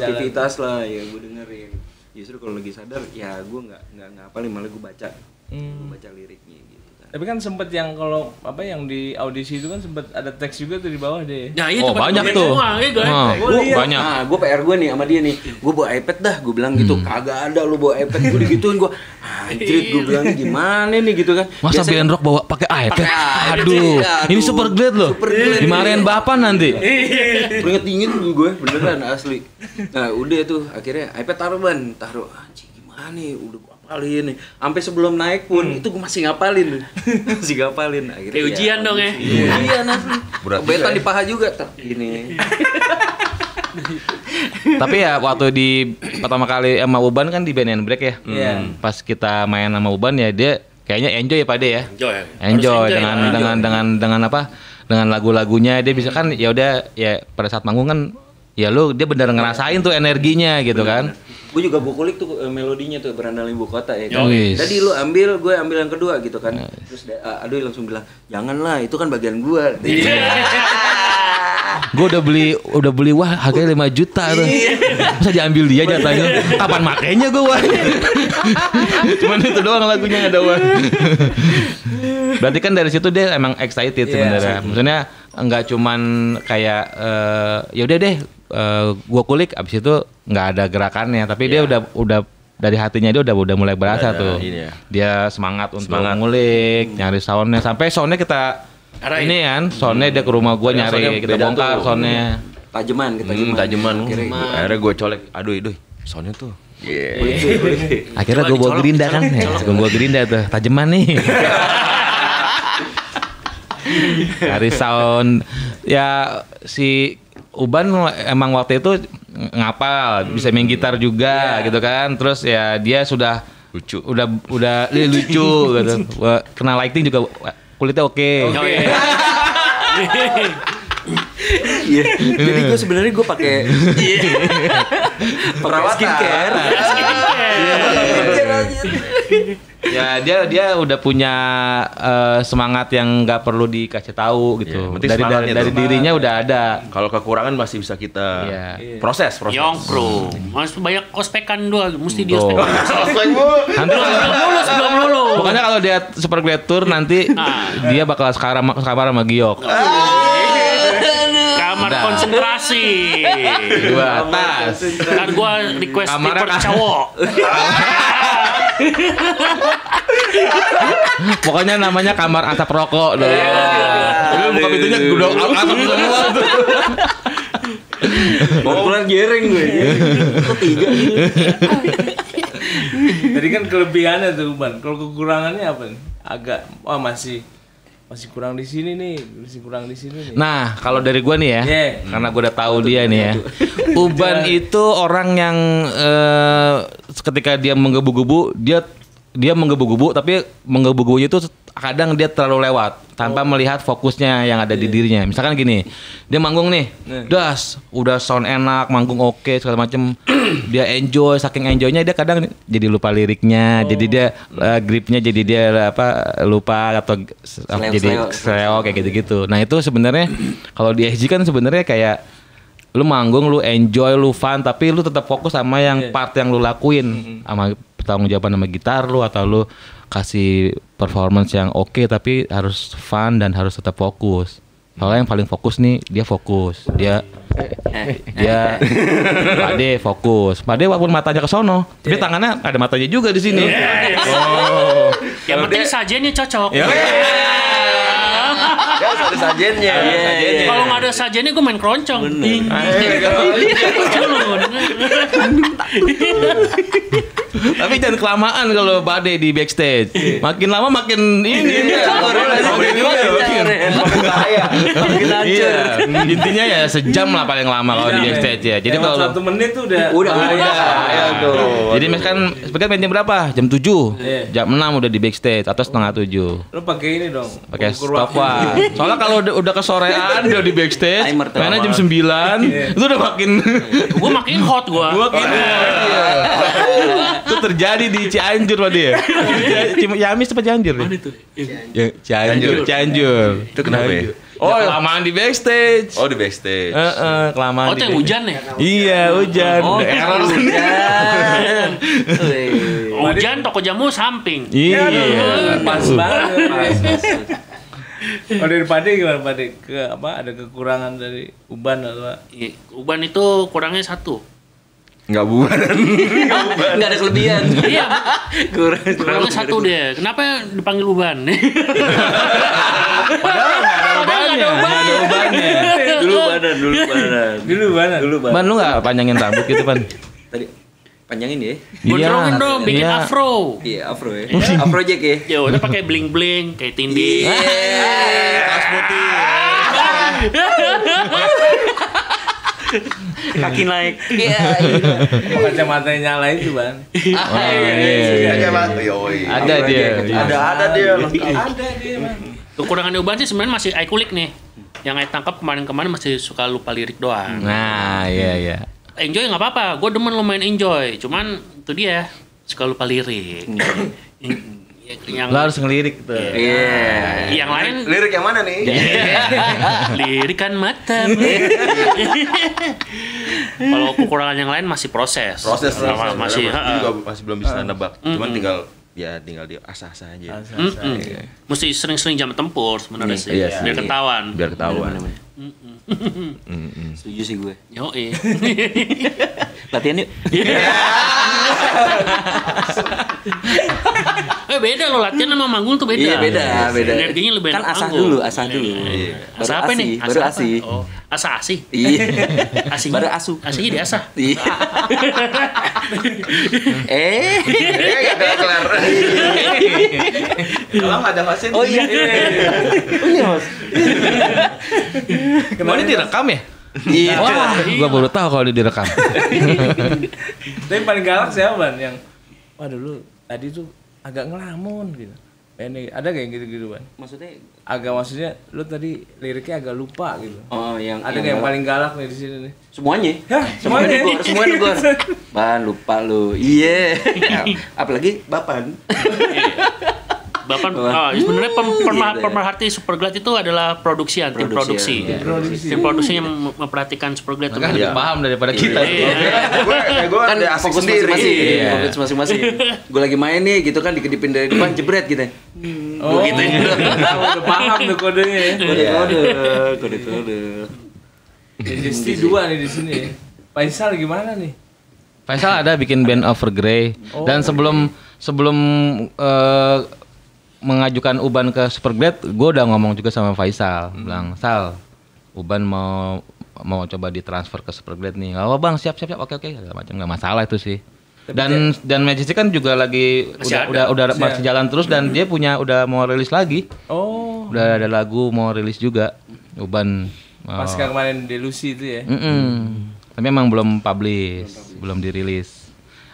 lah ya gue dengerin. Justru kalau lagi sadar ya gue nggak ngapalin, malah gue baca. Gue baca liriknya gitu kan. Tapi kan sempet yang kalau yang di audisi itu kan sempet ada teks juga tuh di bawah deh. Nah, itu banyak tuh. Banyak. Nah, gue PR gue nih sama dia nih. Gue bawa iPad dah, gue bilang gitu. Kagak ada lu bawa iPad, gue digituin gue. Anjir, gue bilang gimana nih gitu kan. Masa band rock bawa pakai iPad? Aduh, ini Superglad loh. Dimarahin bapak nanti. Keringet dingin gue, beneran asli. Nah, udah tuh akhirnya iPad taruh. Anjir, gimana nih? Udah gue ngapalin nih. Sampai sebelum naik pun itu gue masih ngapalin. Akhirnya. Kayak ujian dong ya. Ujian asli. Kebetan di paha juga ini. Tapi ya waktu di pertama kali sama Uban kan di Band and Break ya. Iya. Pas kita main sama Uban ya dia kayaknya enjoy ya Pak De ya. Enjoy Dengan apa? Dengan lagu-lagunya dia bisa kan ya udah ya pada saat manggung kan ya dia benar ngerasain tuh energinya gitu kan. Gue juga gue kulik tuh melodinya tuh Berandal Ibu Kota ya kan. Yowis. Jadi lu ambil, gue ambil yang kedua gitu kan. Terus Aduh langsung bilang, "Janganlah, itu kan bagian gue." Gue udah beli wah harganya 5 juta tuh. Masa diambil dia jatahnya? Kapan makainya gue wah? Cuman itu doang lagunya ada wah. Berarti kan dari situ dia emang excited sebenarnya. Maksudnya enggak cuman kayak ya udah deh gue kulik abis itu nggak ada gerakannya, tapi dia udah dari hatinya dia udah mulai berasa tuh. Dia semangat untuk ngulik, nyari soundnya sampai soundnya kita ini kan, soundnya dia ke rumah gue nyari, kita bongkar soundnya. Tajeman. Akhirnya gue colek, aduh, soundnya tuh. Akhirnya gue bawa gerinda kan, gue bawa gerinda tuh, tajeman nih. Cari sound, ya si Uban emang waktu itu ngapal, bisa main gitar juga gitu kan, terus ya dia sudah lucu, udah lucu gitu, kena lighting juga kulitnya oke. Iya. Jadi gue sebenarnya gue pakai skincare. Ya dia udah punya semangat yang nggak perlu dikasih tahu gitu. Iya, penting dari semangatnya tuh. dirinya udah ada. Kalau kekurangan masih bisa kita Iya. proses. Yongkro. Mas banyak ospekan doang, mesti di Tuh. ospek. Nanti Belum lulus. pokoknya kalau dia Super Glad Tour nanti dia bakal sekarang sama Giok. Kamar Udah. konsentrasi. Dua tas. Ntar gua request Kamarnya tipe kan- cowok. Pokoknya namanya kamar asap rokok dong. Udah buka pintunya udah asap semua tuh. Mau pulang jereng gue. Kok 3 gitu. Tadi kan kelebihannya tuh Ban. Kalau kekurangannya apa nih? Agak masih kurang di sini nih, masih kurang di sini nih. Nah, kalau dari gua nih ya, Yeah. karena gua udah tahu dia nih ya. Uban itu orang yang ketika dia menggebu-gebu, dia menggebu-gebu, tapi menggebu-gebunya itu kadang dia terlalu lewat tanpa melihat fokusnya yang ada di dirinya. Misalkan gini, dia manggung nih, udah sound enak, manggung oke segala macem, dia enjoy, saking enjoynya dia kadang jadi lupa liriknya, jadi dia gripnya jadi dia lupa atau jadi seleo kayak gitu-gitu. Nah itu sebenarnya kalau di SG kan sebenarnya kayak lu manggung, lu enjoy, lu fun, tapi lu tetap fokus sama yang part yang lu lakuin, sama tanggung jawaban sama gitar lu, atau lu kasih performance yang oke, tapi harus fun dan harus tetap fokus. Soalnya yang paling fokus nih, dia fokus, dia Pak D fokus. Pak D walaupun matanya ke sono, tapi tangannya ada matanya juga di sini. Oh. Yang penting sajennya cocok. Ya ada sajennya. Kalau nggak ada sajennya gue main keroncong. Tapi jangan kelamaan kalau Pak D di backstage. Makin lama makin ini. Iya. Intinya ya sejam lah paling lama kalau di backstage ya. Jadi Emang kalau 1 menit tuh udah Ya tuh. jadi kan main jam berapa? Jam 7. Iya. Jam 6 udah di backstage atau setengah 7. lu pakai ini dong. Pakai ukur waktu. stopwatch. Soalnya kalau udah kesorean dia di backstage, Timer tuh. mainnya jam 9, itu udah makin Gue makin hot gue. itu terjadi di Cianjur Pak dia. Yamis apa Cianjur? Mana itu? Ya, Cianjur. Itu kenapa ya? Oh, kelamaan di backstage. Oh di backstage. Kelamaan Oh di itu yang hujan ya? Iya, hujan. Udah error. Hujan toko jamu samping. Iya. Pas banget. Oh dari Pade gimana Pade? Ada kekurangan dari Uban atau apa? Uban itu kurangnya 1. Enggak bubaran. Enggak ada kelebihan. Iya. Kurangnya 1 dia. Kenapa dipanggil Uban? Padahal nggak ada ubannya. Dulu badan. Ban lu nggak panjangin rambut gitu Pan? Tadi panjangin ya. Gondrongin dong, bikin iya. afro. Iya, afro ya. Afro Jack ya. Ya udah pakai bling-bling kayak Tindi. Tas putih. Kaki naik. Iya. Kacamatanya nyala itu Ban. Ada dia. Ada dia. Ada dia Ban. Kekurangan Uban sih sebenarnya masih ikulik nih. Yang saya tangkap kemarin-kemarin masih suka lupa lirik doang. Nah, iya. Enjoy nggak apa-apa, gue demen lo main enjoy. Cuman itu dia suka lupa lirik. Yang Lo harus ngelirik tuh. Iya. yang lain Lirik yang mana nih? lirikan mata. Kalau kekurangan yang lain masih proses. Masih. juga masih belum bisa nebak. Cuman tinggal diasah-asah aja. Mesti sering-sering jam tempur sebenarnya sih. Iya sih. Biar ketahuan. Biar ketahuan. Setuju sih gue. Yoi. Latihan yuk. Beda lo latihan sama manggung tuh beda. Iya, beda. Energinya lebih Kan enak asah manggung. dulu. Asah apa nih? Baru apa? asih. Oh, asah asih. Iya. Asihnya. Baru asu. Asihnya diasah. Iya. Gak kelar. Kalau nggak ada pasien. Oh iya. Oh iya, Mas. Kemarin direkam ya? Iya. Wah, gua baru tahu kalau dia direkam. Tapi paling galak siapa Ban? Yang waduh lu tadi tuh agak ngelamun gitu. Ini ada kayak gitu-gitu Ban? Maksudnya Maksudnya lu tadi liriknya agak lupa gitu. yang Ada nggak yang paling galak nih di sini nih? semuanya. Hah, Semuanya semuanya? negor. Ban lupa lu. Iya. Apalagi Bapan. Bapak sebenarnya pemerhati Superglad itu adalah tim produksi. Tim produksi yang memperhatikan Superglad itu. Kan lebih paham daripada kita. Gue Kan ada asik fokus sendiri. masing-masing. Fokus masing-masing. Gue lagi main nih gitu kan dikedipin dari depan jebret gitu. Oh, gitu. Udah paham tuh kodenya ya. Kode. Jadi 2 nih di sini. Faisal gimana nih? Faisal ada bikin band Overgrey dan sebelum mengajukan Uban ke Superglad, gue udah ngomong juga sama Faisal, bilang Sal, Uban mau coba ditransfer ke Superglad nih. Oh bang, siap, oke, nggak masalah itu sih. Dan Majestic kan juga lagi udah masih jalan terus dan dia udah mau rilis lagi. Oh. Udah ada lagu mau rilis juga, Uban. Pas kemarin Delusi itu ya. Tapi memang belum publish, belum dirilis.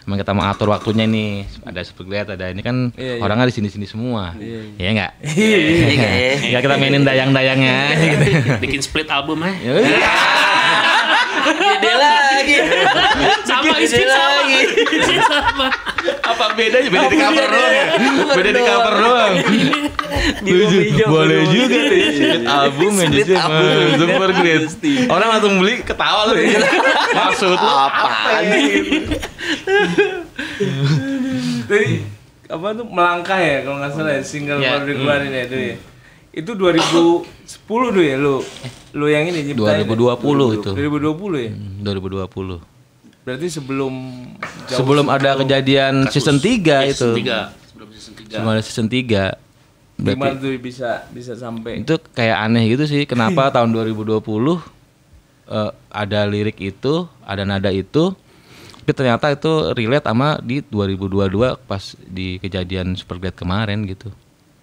Emang kita mau atur waktunya nih, ada Superglad, ada ini kan orangnya di sini semua, iya nggak? Iya kita mainin dayang-dayangnya. Bikin split album Dia lagi. sama isi sama. Apa bedanya? Beda di cover doang ya? Beda di cover doang. Boleh juga deh. Split album aja sih. Superglad. Orang langsung beli ketawa loh. Maksud lo apa gitu? Tadi apa tuh melangkah ya kalau nggak salah ya single baru dikeluarin ya itu ya. Itu 2010 tuh ya lu yang ini nyiptain. 2020 itu. 2020 ya? 2020. Berarti sebelum ada kejadian season 3 itu. Sebelum season 3. Gimana tuh bisa sampai? Itu kayak aneh gitu sih. Kenapa tahun 2020 ada lirik itu, ada nada itu, tapi ternyata itu relate sama di 2022 pas di kejadian Superglad kemarin gitu.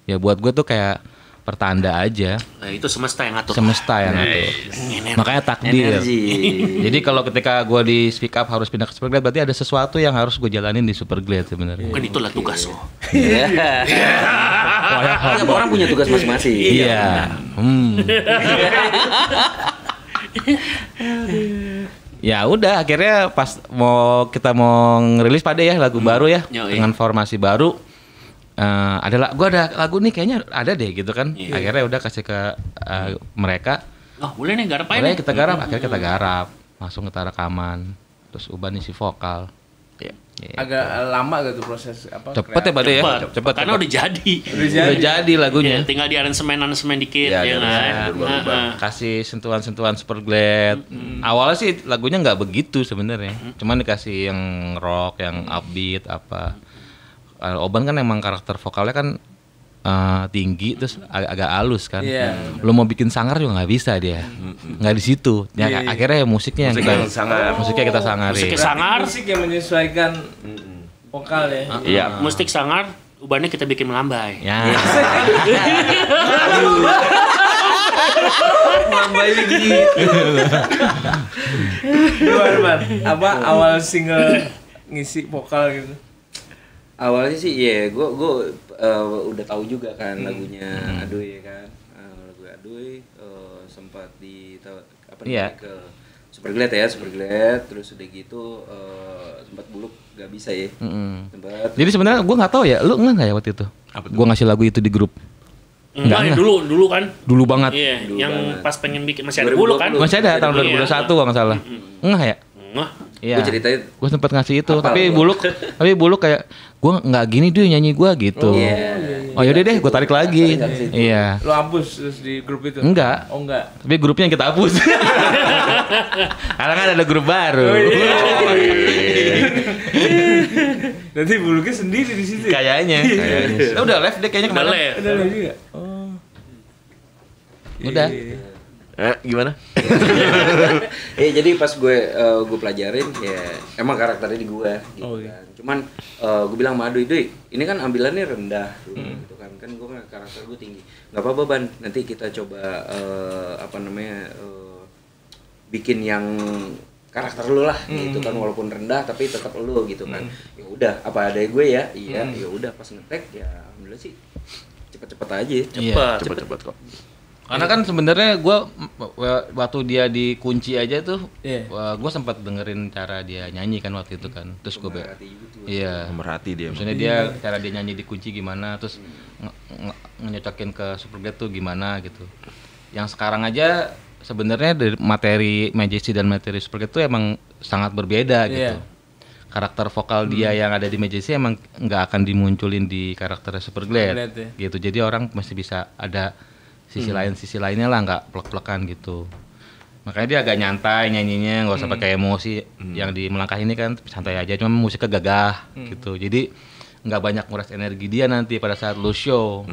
Ya buat gue tuh kayak pertanda aja. Nah, itu semesta yang ngatur. Makanya takdir. Jadi kalau ketika gue di speak up harus pindah ke Superglad, berarti ada sesuatu yang harus gue jalanin di Superglad sebenarnya. Bukan itulah tugas lo. Tiap orang punya tugas masing-masing. Iya. Ya udah akhirnya pas kita mau ngerilis pada ya lagu baru ya dengan formasi baru. Gue ada lagu nih kayaknya ada deh gitu kan. Akhirnya udah kasih ke mereka. Oh boleh nih garap aja. Boleh kita garap. Akhirnya kita garap. Langsung kita rekaman. Terus Uban isi vokal. Agak lama gak tuh proses apa? Cepet ya pada ya. Cepet. Karena udah jadi. Udah jadi lagunya. Tinggal di aransemen dikit ya kan. Kasih sentuhan-sentuhan Superglad. Awalnya sih lagunya nggak begitu sebenarnya. Cuman dikasih yang rock, yang upbeat apa. Oban kan emang karakter vokalnya kan tinggi terus agak halus kan. Lo mau bikin sangar juga nggak bisa dia, nggak di situ. Ya akhirnya musiknya yang sangar. Musiknya kita sangarin. Musik yang menyesuaikan vokal ya. Iya. Musik sangar, ubannya kita bikin melambai. Ya. Melambai gitu. Gimana apa awal single ngisi vokal gitu? Awalnya sih gue udah tahu juga kan lagunya Aduy ya kan. Lagu Aduy sempat ke Superglad terus udah gitu sempat Buluk gak bisa ya. Sempat. Jadi sebenarnya gue nggak tahu ya, lu nggak ya waktu itu? Gue ngasih lagu itu di grup. Enggak, dulu kan. Dulu banget. Iya, dulu yang banget. pas pengen bikin masih ada Buluk kan. Masih ada tahun 2021 kalau nggak salah. Enggak ya? Iya. Gue ceritain. Gue sempat ngasih itu, tapi Buluk kayak gue nggak gini dia nyanyi gue gitu. Oh yaudah deh, gue tarik lagi. Iya. Lo hapus terus di grup itu? Enggak. Oh enggak. Tapi grupnya yang kita hapus. Karena kan ada grup baru. Nanti Buluknya sendiri di situ. Kayaknya. Udah live deh kayaknya kemarin. Udah live juga. Oh. Udah. Gimana? Jadi pas gue pelajarin ya emang karakternya di gue gitu kan. Cuman gue bilang sama Aduy, ini kan ambilannya rendah gitu kan. Kan gue karakter gue tinggi. Enggak apa-apa Ban, nanti kita coba bikin yang karakter lu lah gitu kan, walaupun rendah tapi tetap lu gitu kan. Ya udah, apa ada gue ya, iya ya udah pas ngetek ya alhamdulillah sih cepet-cepet aja. Cepet-cepet kok. Karena kan sebenarnya gue waktu dia dikunci aja tuh, gue sempat dengerin cara dia nyanyi kan waktu itu kan, terus gue Merhati dia. maksudnya dia cara dia nyanyi dikunci gimana, terus nyocokin ke Superglad tuh gimana gitu. Yang sekarang aja sebenarnya dari materi Majesty dan materi Superglad tuh emang sangat berbeda gitu. Karakter vokal dia yang ada di Majesty emang nggak akan dimunculin di karakter Superglad gitu. Jadi orang masih bisa ada sisi lainnya lah, nggak plek-plekan gitu. Makanya dia agak nyantai nyanyinya, nggak usah pakai emosi. Yang di Melangkah ini kan santai aja, cuma musiknya gagah gitu. Jadi nggak banyak nguras energi dia nanti pada saat lu show.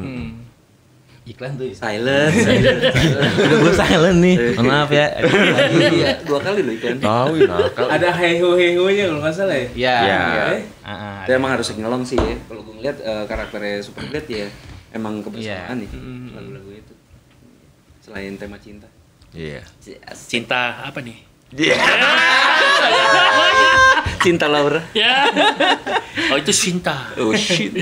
Iklan tuh Silent. udah gue silent nih, maaf ya. Iya, 2 kali loh iklan. Tahu nakal. Ada heho-hehonya kalau nggak salah ya. Iya. Itu emang harus nyelong sih ya. Kalau gue ngeliat karakternya Superglad ya emang kebersamaan nih lagu-lagu itu. Selain tema cinta. Iya. Cinta apa nih? Cinta Laura. Ya. Oh itu Cinta. Oh shit.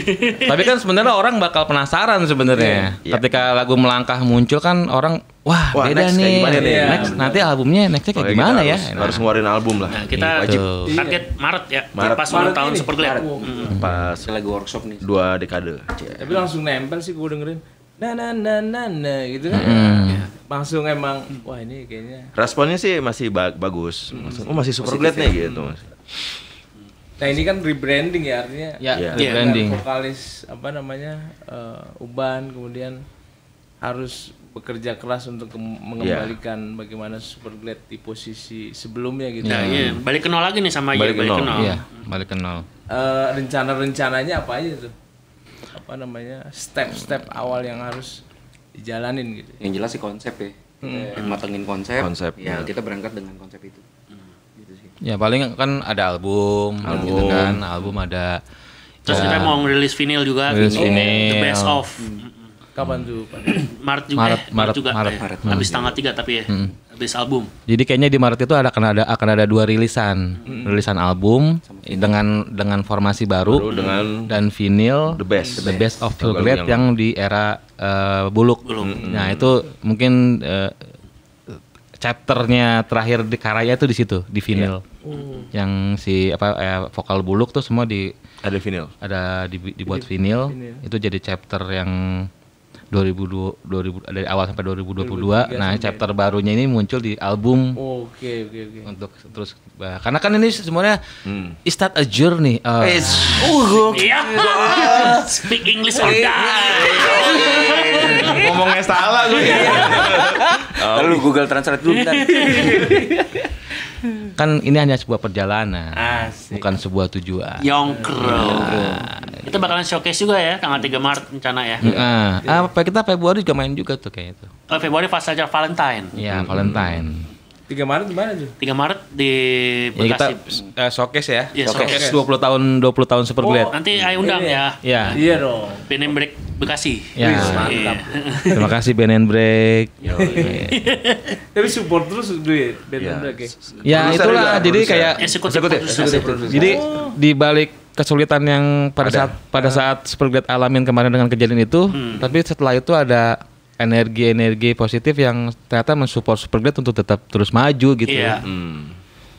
Tapi kan sebenarnya orang bakal penasaran sebenarnya. Ketika lagu Melangkah muncul kan orang wah beda next kayak nih. gimana nih? Next nanti albumnya nextnya kayak gimana ya? Harus ngeluarin album lah. Nah, kita Wajib. target Maret ya. Maret. Pas ulang tahun ini. Superglad. Pas Lagu workshop nih. 2 dekade. Tapi langsung nempel sih gue dengerin. Na gitu kan. Langsung emang wah ini kayaknya. Responnya sih masih bagus. Masih Superglad nih gitu. Nah ini kan rebranding ya, artinya Ya, Iya. branding. vokalis apa namanya Uban kemudian harus bekerja keras untuk mengembalikan bagaimana Superglad di posisi sebelumnya gitu. Nah, iya. Balik ke nol lagi nih sama Balik ke nol. Iya, balik ke nol. Rencana-rencananya apa aja tuh? Apa namanya step-step awal yang harus dijalanin gitu. Yang jelas sih konsep ya. Kita matengin konsep. Ya benar. kita berangkat dengan konsep itu. Gitu sih. Ya paling kan ada album gitu kan, album ada. Terus kita mau ngerilis vinyl juga. Rilis The vinyl. Best of. Kapan tuh Pak? Maret juga. Maret juga. Maret. Habis tanggal 3 tapi ya. Habis album. Jadi kayaknya di Maret itu akan ada 2 rilisan, rilisan album dengan formasi baru dan vinyl The Best of Superglad yang di era Buluk. Nah itu mungkin chapternya terakhir di karya itu di situ di vinyl. Yang si vokal Buluk tuh semua Ada vinyl. dibuat vinyl. Itu jadi chapter yang 2000 dari awal sampai 2022. Nah, chapter barunya ini muncul di album. Oke. Untuk terus karena kan ini semuanya is that a journey. Iya. Speak English or die. Ngomongnya salah gue. Lalu Google Translate dulu bentar. Kan ini hanya sebuah perjalanan, Asik. bukan sebuah tujuan. Yongkro. Kita bakalan showcase juga ya tanggal 3 Maret rencana ya. Kita Februari juga main juga tuh kayak itu. Oh, Februari pas aja Valentine. Iya, Valentine. 3 Maret di mana tuh? 3 Maret di Ya kita Bekasi. showcase ya. Iya, Showcase showcase. 20 tahun Superglad. Nanti ayo undang ya. Ya. Iya dong. Band and Break Bekasi. Ya. Iya. Terima kasih Ben and Break. Tapi support terus dulu ya band Break ya. Ya Produser itulah juga, jadi produser. kayak Eksekutif. jadi di balik kesulitan yang pada saat Superglad alamin kemarin dengan kejadian itu, tapi setelah itu ada energi positif yang ternyata mensupport Superglad untuk tetap terus maju gitu. Iya.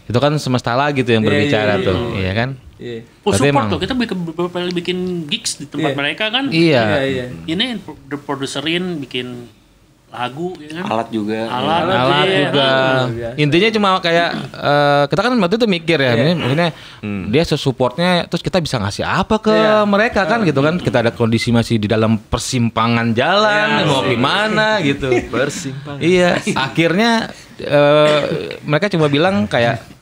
Itu kan semesta lah gitu yang berbicara tuh, iya kan? Iya. Oh, Berarti support emang- tuh. Kita beberapa kali bikin gigs di tempat mereka kan. Iya. Iya. Ini produserin bikin lagu ya kan. Alat juga. Alat Alat juga. Intinya cuma kayak kita kan waktu itu mikir ya, ini maksudnya dia supportnya, terus kita bisa ngasih apa ke mereka kan gitu kan? Kita ada kondisi masih di dalam persimpangan jalan, mau gimana gitu. Bersimpang. Iya, akhirnya mereka cuma bilang kayak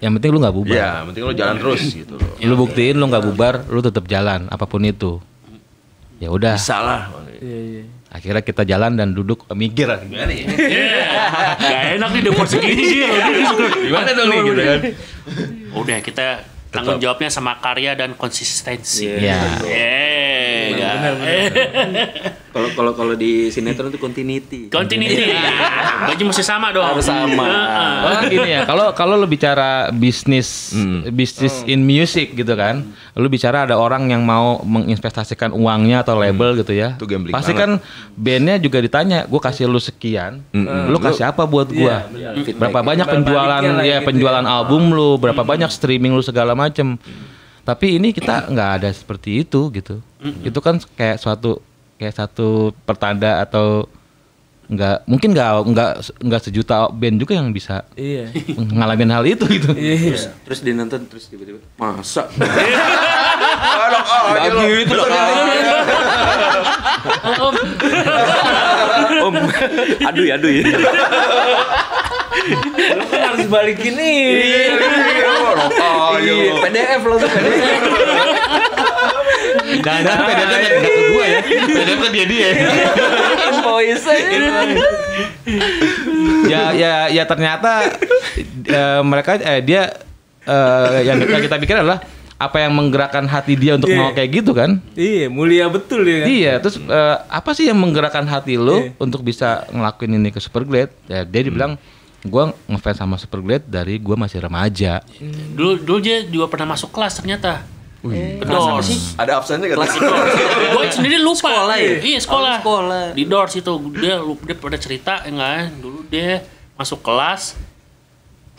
yang penting lu nggak bubar. Iya, penting lu jalan terus gitu loh. Lu buktiin lu nggak bubar, lu tetap jalan apapun itu. Ya udah. Bisa lah. Iya. Akhirnya kita jalan dan duduk mikir gimana ya? Gak enak nih dapur segini sih. Gimana dong nih gitu kan? Udah kita tanggung jawabnya sama karya dan konsistensi. Iya. Yeay. Mega. Kalau di sinetron itu continuity. Baju mesti sama dong. Harus sama. Oh gini ya, kalau lu bicara bisnis in music gitu kan, lu bicara ada orang yang mau menginvestasikan uangnya atau label gitu ya, Itu gambling pasti banget. kan bandnya juga ditanya, gue kasih lu sekian, lu kasih apa buat gua? Berapa banyak penjualan penjualan album lu, berapa banyak streaming lu segala macem. Tapi ini kita nggak ada seperti itu gitu. Itu kan kayak satu pertanda atau nggak sejuta band juga yang bisa ngalamin hal itu gitu. Terus dia nonton terus tiba-tiba masa gitu loh. Om aduh ya Lu kan harus balikin nih. PDF langsung PDF. Jangan PDF nggak ke gua ya, PDF ke dia. Invoice Ya ternyata mereka dia yang kita pikir adalah apa yang menggerakkan hati dia untuk mau kayak gitu kan? Iya, mulia betul ya kan. Iya, terus apa sih yang menggerakkan hati lo untuk bisa ngelakuin ini ke Superglad? Ya, dia dibilang gua ngefans sama Superglad dari gua masih remaja. Dulu dia juga pernah masuk kelas ternyata. Doors. Ada absennya kan? Kelas Doors. Gue sendiri lupa. Sekolah ya? Iya sekolah. Sekolah. Di Doors itu dia pada cerita enggak? Dulu dia masuk kelas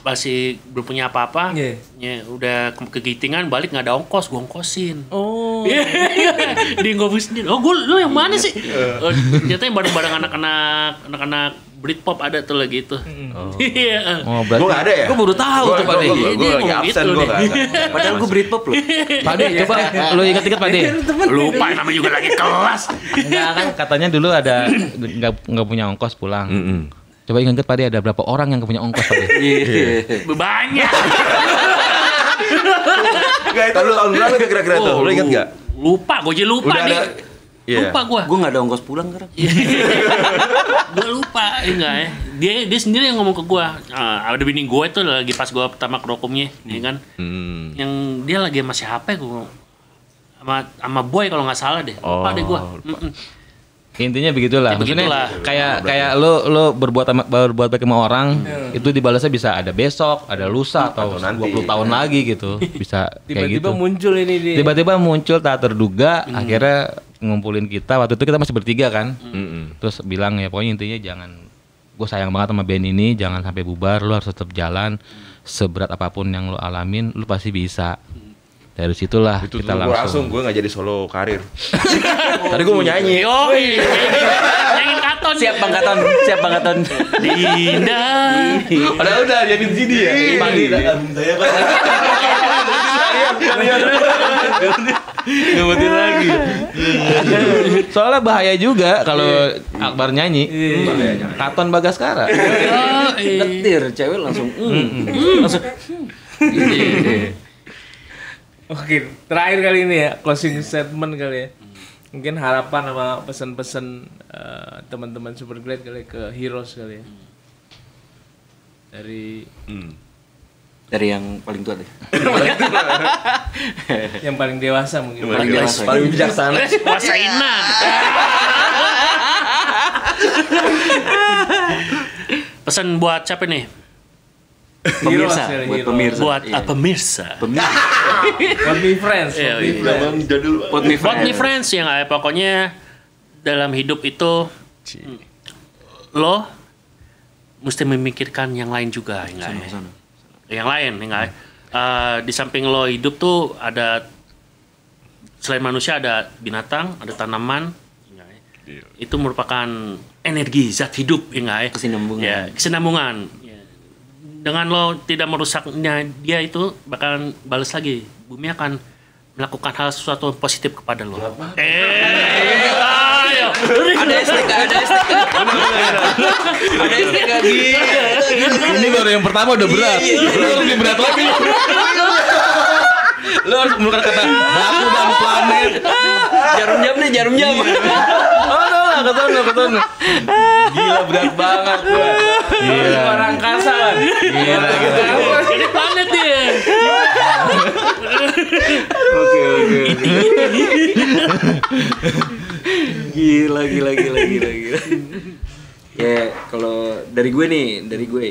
masih belum punya apa-apa. Ya, udah kegitingan balik nggak ada ongkos, gue ongkosin. Oh. Dia ngomongin sendiri. Oh, lu yang mana sih? Ternyata yang bareng-bareng anak-anak Britpop ada tuh lagi itu. Iya. Oh, berarti Gue gak ada ya? Gue baru tahu tuh Pak De. Gue Dia lagi ngomong absen, gitu gue deh. gak ada. Padahal gue Britpop loh. Pak De, coba lu ingat-ingat Pak De. Lupa namanya juga lagi kelas. Enggak kan katanya dulu ada nggak punya ongkos pulang. Coba ingat Pak De, ada berapa orang yang punya ongkos Pak De? Banyak. Gak itu tahun berapa kira-kira tuh? Lu inget gak? Lupa, gue aja lupa Udah nih. ada. Iya. Lupa gue. Gue gak ada ongkos pulang sekarang. Gue lupa, enggak ya. Dia sendiri yang ngomong ke gue. Ada bini gue itu lagi pas gue pertama ke Rokumnya, ya kan. Yang dia lagi sama siapa ya gue? Sama Boy kalau nggak salah deh. Lupa deh gue. Intinya begitulah. Ya, Maksudnya begitulah. kayak lo berbuat baik sama orang, itu dibalasnya bisa ada besok, ada lusa atau nanti. 20 tahun lagi gitu. Bisa kayak gitu. Tiba-tiba muncul ini dia. Tiba-tiba muncul tak terduga, akhirnya ngumpulin kita. Waktu itu kita masih bertiga kan. Terus bilang ya pokoknya intinya jangan, gue sayang banget sama band ini, jangan sampai bubar, lo harus tetap jalan. Seberat apapun yang lo alamin, lo pasti bisa. Dari situlah Itu kita gue langsung. gue gak jadi solo karir. Tadi gue mau nyanyi. Yoi. Nyanyiin Katon. Siap Bang Katon. Dinda. Padahal udah dia CD ya. Padi saya Pak. Ngebutin lagi. Soalnya bahaya juga kalau Akbar nyanyi. Katon Bagaskara. Getir cewek langsung. Langsung. Oke, terakhir kali ini ya, closing statement kali ya. Mungkin harapan sama pesan-pesan teman-teman Superglad kali ke Heroes kali ya. Dari yang paling tua deh. Yang paling dewasa mungkin. Paling dewasa. Paling bijaksana. Puasaina. Pesan buat siapa nih? Pemirsa, Heroes, buat Heroes. pemirsa. Buat Iya. pemirsa. What me friends. Iya, what me iya. friends. Jadul. Buat me Buat nih friends yang pokoknya dalam hidup itu lo mesti memikirkan yang lain juga, enggak ya? Yang lain, enggak ya? Di samping lo hidup tuh ada selain manusia ada binatang, ada tanaman, enggak ya? Itu merupakan energi zat hidup, enggak ya? Kesinambungan. Ya, kesinambungan. Ya. Dengan lo tidak merusaknya dia itu bakalan balas lagi. Bumi akan melakukan hal sesuatu yang positif kepada lo. Ayo. Ada STK. Ada STK Ini baru yang pertama udah berat. Lo lebih berat lagi. Lo harus mengeluarkan kata baku dan planet. Jarum jam. Oh no, ke sana. Gila berat banget gua. Gila. Luar angkasa kan. Gila. Jadi planet dia. Oke. Gila. Ya kalau dari gue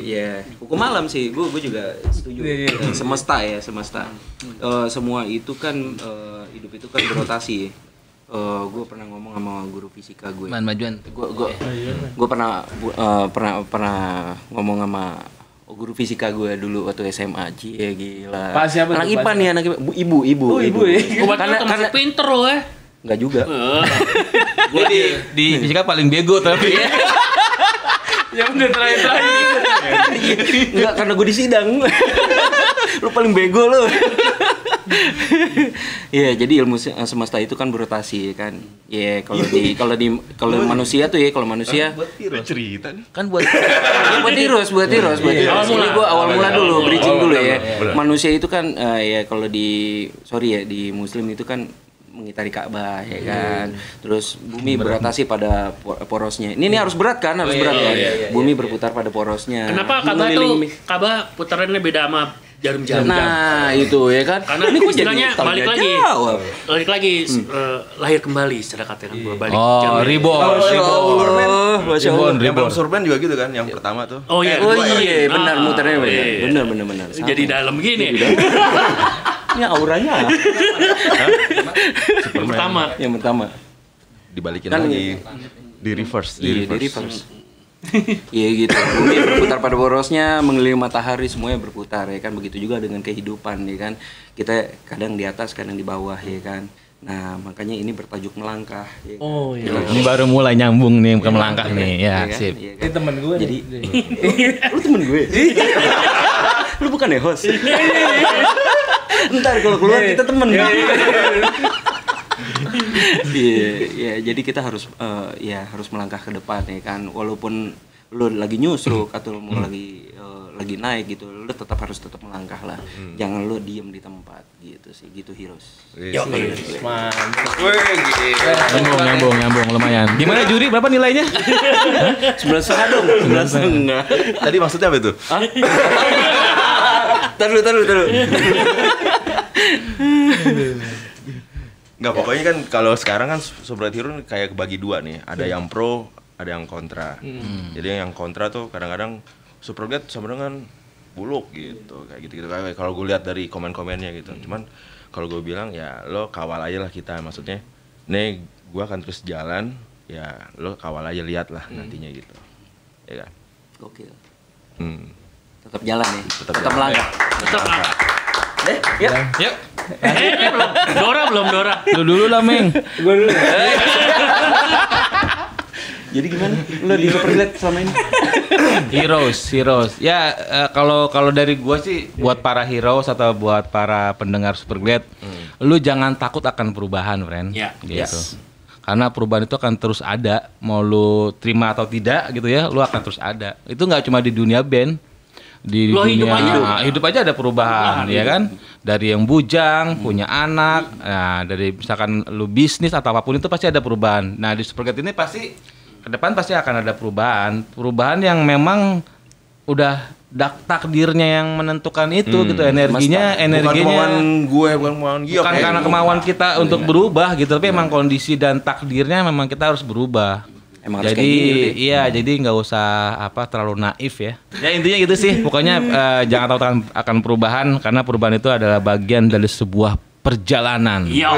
ya hukum alam sih, gue juga setuju. Semesta. Semua itu kan hidup itu kan berotasi. Gue pernah ngomong sama guru fisika gue. Gue pernah ngomong sama guru fisika gue dulu waktu SMA. Cie gila. Pak siapa? Anak IPA nih, anak ibu. Ibu ya. Karena pinter loh Enggak juga. Gue di fisika paling bego tapi. Yang udah terakhir. Enggak, karena gue di sidang. Lu paling bego lu. Iya, jadi ilmu semesta itu kan berotasi kan. Iya, kalau manusia tuh ya, kalau manusia cerita nih. kan buat Heroes. Ini gua awal mula dulu, bridging dulu ya. Manusia itu kan ya kalau di Muslim itu kan mengitari Ka'bah ya kan. Terus bumi berotasi pada porosnya. Ini harus berat kan? Harus berat kan? Bumi berputar pada porosnya. Kenapa Ka'bah putarannya beda sama jarum-jarum? Nah, itu ya kan. Karena ini istilahnya balik lagi lahir kembali secara kata yang balik. Reborn. Yang Surban juga gitu kan, yang pertama tuh. Oh iya, benar muternya benar. Jadi dalam gini. Ini auranya. Yang pertama. Dibalikin Kan lagi. Di reverse. Iya gitu. Bumi berputar pada porosnya, mengelilingi matahari, semuanya berputar ya kan. Begitu juga dengan kehidupan ya kan. Kita kadang di atas, kadang di bawah ya kan. Nah, makanya ini bertajuk melangkah ya kan? Oh iya. Ini baru mulai nyambung nih, bukan melangkah nih. Ya, kan? sip. Iya kan? Ini temen gue. Jadi lu temen gue. Lu bukan ya host. Ntar kalau keluar kita temen. Iya, jadi kita harus harus melangkah ke depan ya kan. Walaupun lu lagi nyusruk atau mau lagi naik gitu, lu tetap melangkah lah. Jangan lu diem di tempat gitu sih, gitu Heroes. Mantap. Nyambung lumayan. Gimana juri, berapa nilainya? 9,5 dong. 9,5. Tadi maksudnya apa itu? Taruh. Enggak, pokoknya kan kalau sekarang kan Sobat Hero kayak kebagi dua nih. Ada yang pro, ada yang kontra. Jadi yang kontra tuh kadang-kadang Superglad sama dengan buluk gitu. Kayak gitu-gitu. Kayak kalau gue lihat dari komen-komennya gitu. Cuman kalau gue bilang ya lo kawal aja lah kita. Maksudnya, nih gue akan terus jalan. Ya lo kawal aja, lihat lah nantinya gitu. Ya kan? Gokil. Tetap jalan ya. Tetap melangkah. Yuk. Belum Dora. Lu dulu lah, Meng. Gue dulu. Jadi gimana? Lo di Superglad selama ini? Heroes. Ya kalau dari gua sih buat para heroes atau buat para pendengar Superglad, lu jangan takut akan perubahan, friend. Ya. Gitu. Karena perubahan itu akan terus ada, mau lu terima atau tidak gitu ya, lu akan terus ada. Itu nggak cuma di dunia band. Di dunia hidup aja ada perubahan ya kan, dari yang bujang punya anak, nah dari misalkan lu bisnis atau apapun itu pasti ada perubahan. Nah di Superglad ini pasti ke depan pasti akan ada perubahan yang memang udah takdirnya yang menentukan itu gitu, energinya bukan karena kemauan kita untuk berubah gitu, tapi emang kondisi dan takdirnya memang kita harus berubah. Emang jadi jadi nggak usah terlalu naif ya. Ya intinya gitu sih. Pokoknya jangan takut akan perubahan, karena perubahan itu adalah bagian dari sebuah perjalanan. Ya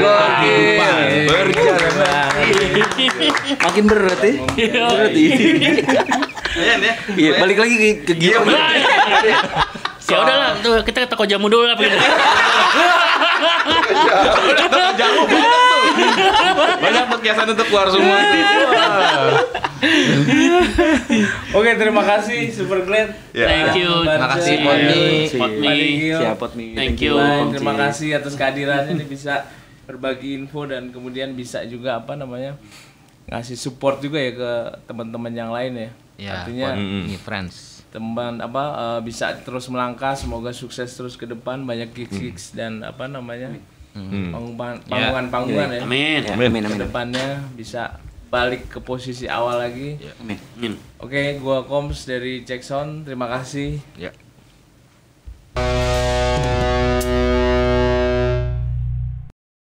Perjalanan. Makin berat ya. Iya, balik lagi ke Gio. Ya udahlah, tuh kita ke toko jamu dulu lah. Jamu banyak tuh kiasan untuk keluar semua. Oke, terima kasih Superglad. Thank you. Terima kasih Potmi. Thank you. Terima kasih atas kehadirannya nih, bisa berbagi info dan kemudian bisa juga ngasih support juga ya ke teman-teman yang lain ya. Artinya friends. Teman bisa terus melangkah, semoga sukses terus ke depan, banyak gigs dan panggungan ya. Amin. Ke depannya bisa balik ke posisi awal lagi. Amin. Oke, gua Koms dari Check Sound. Terima kasih. Ya.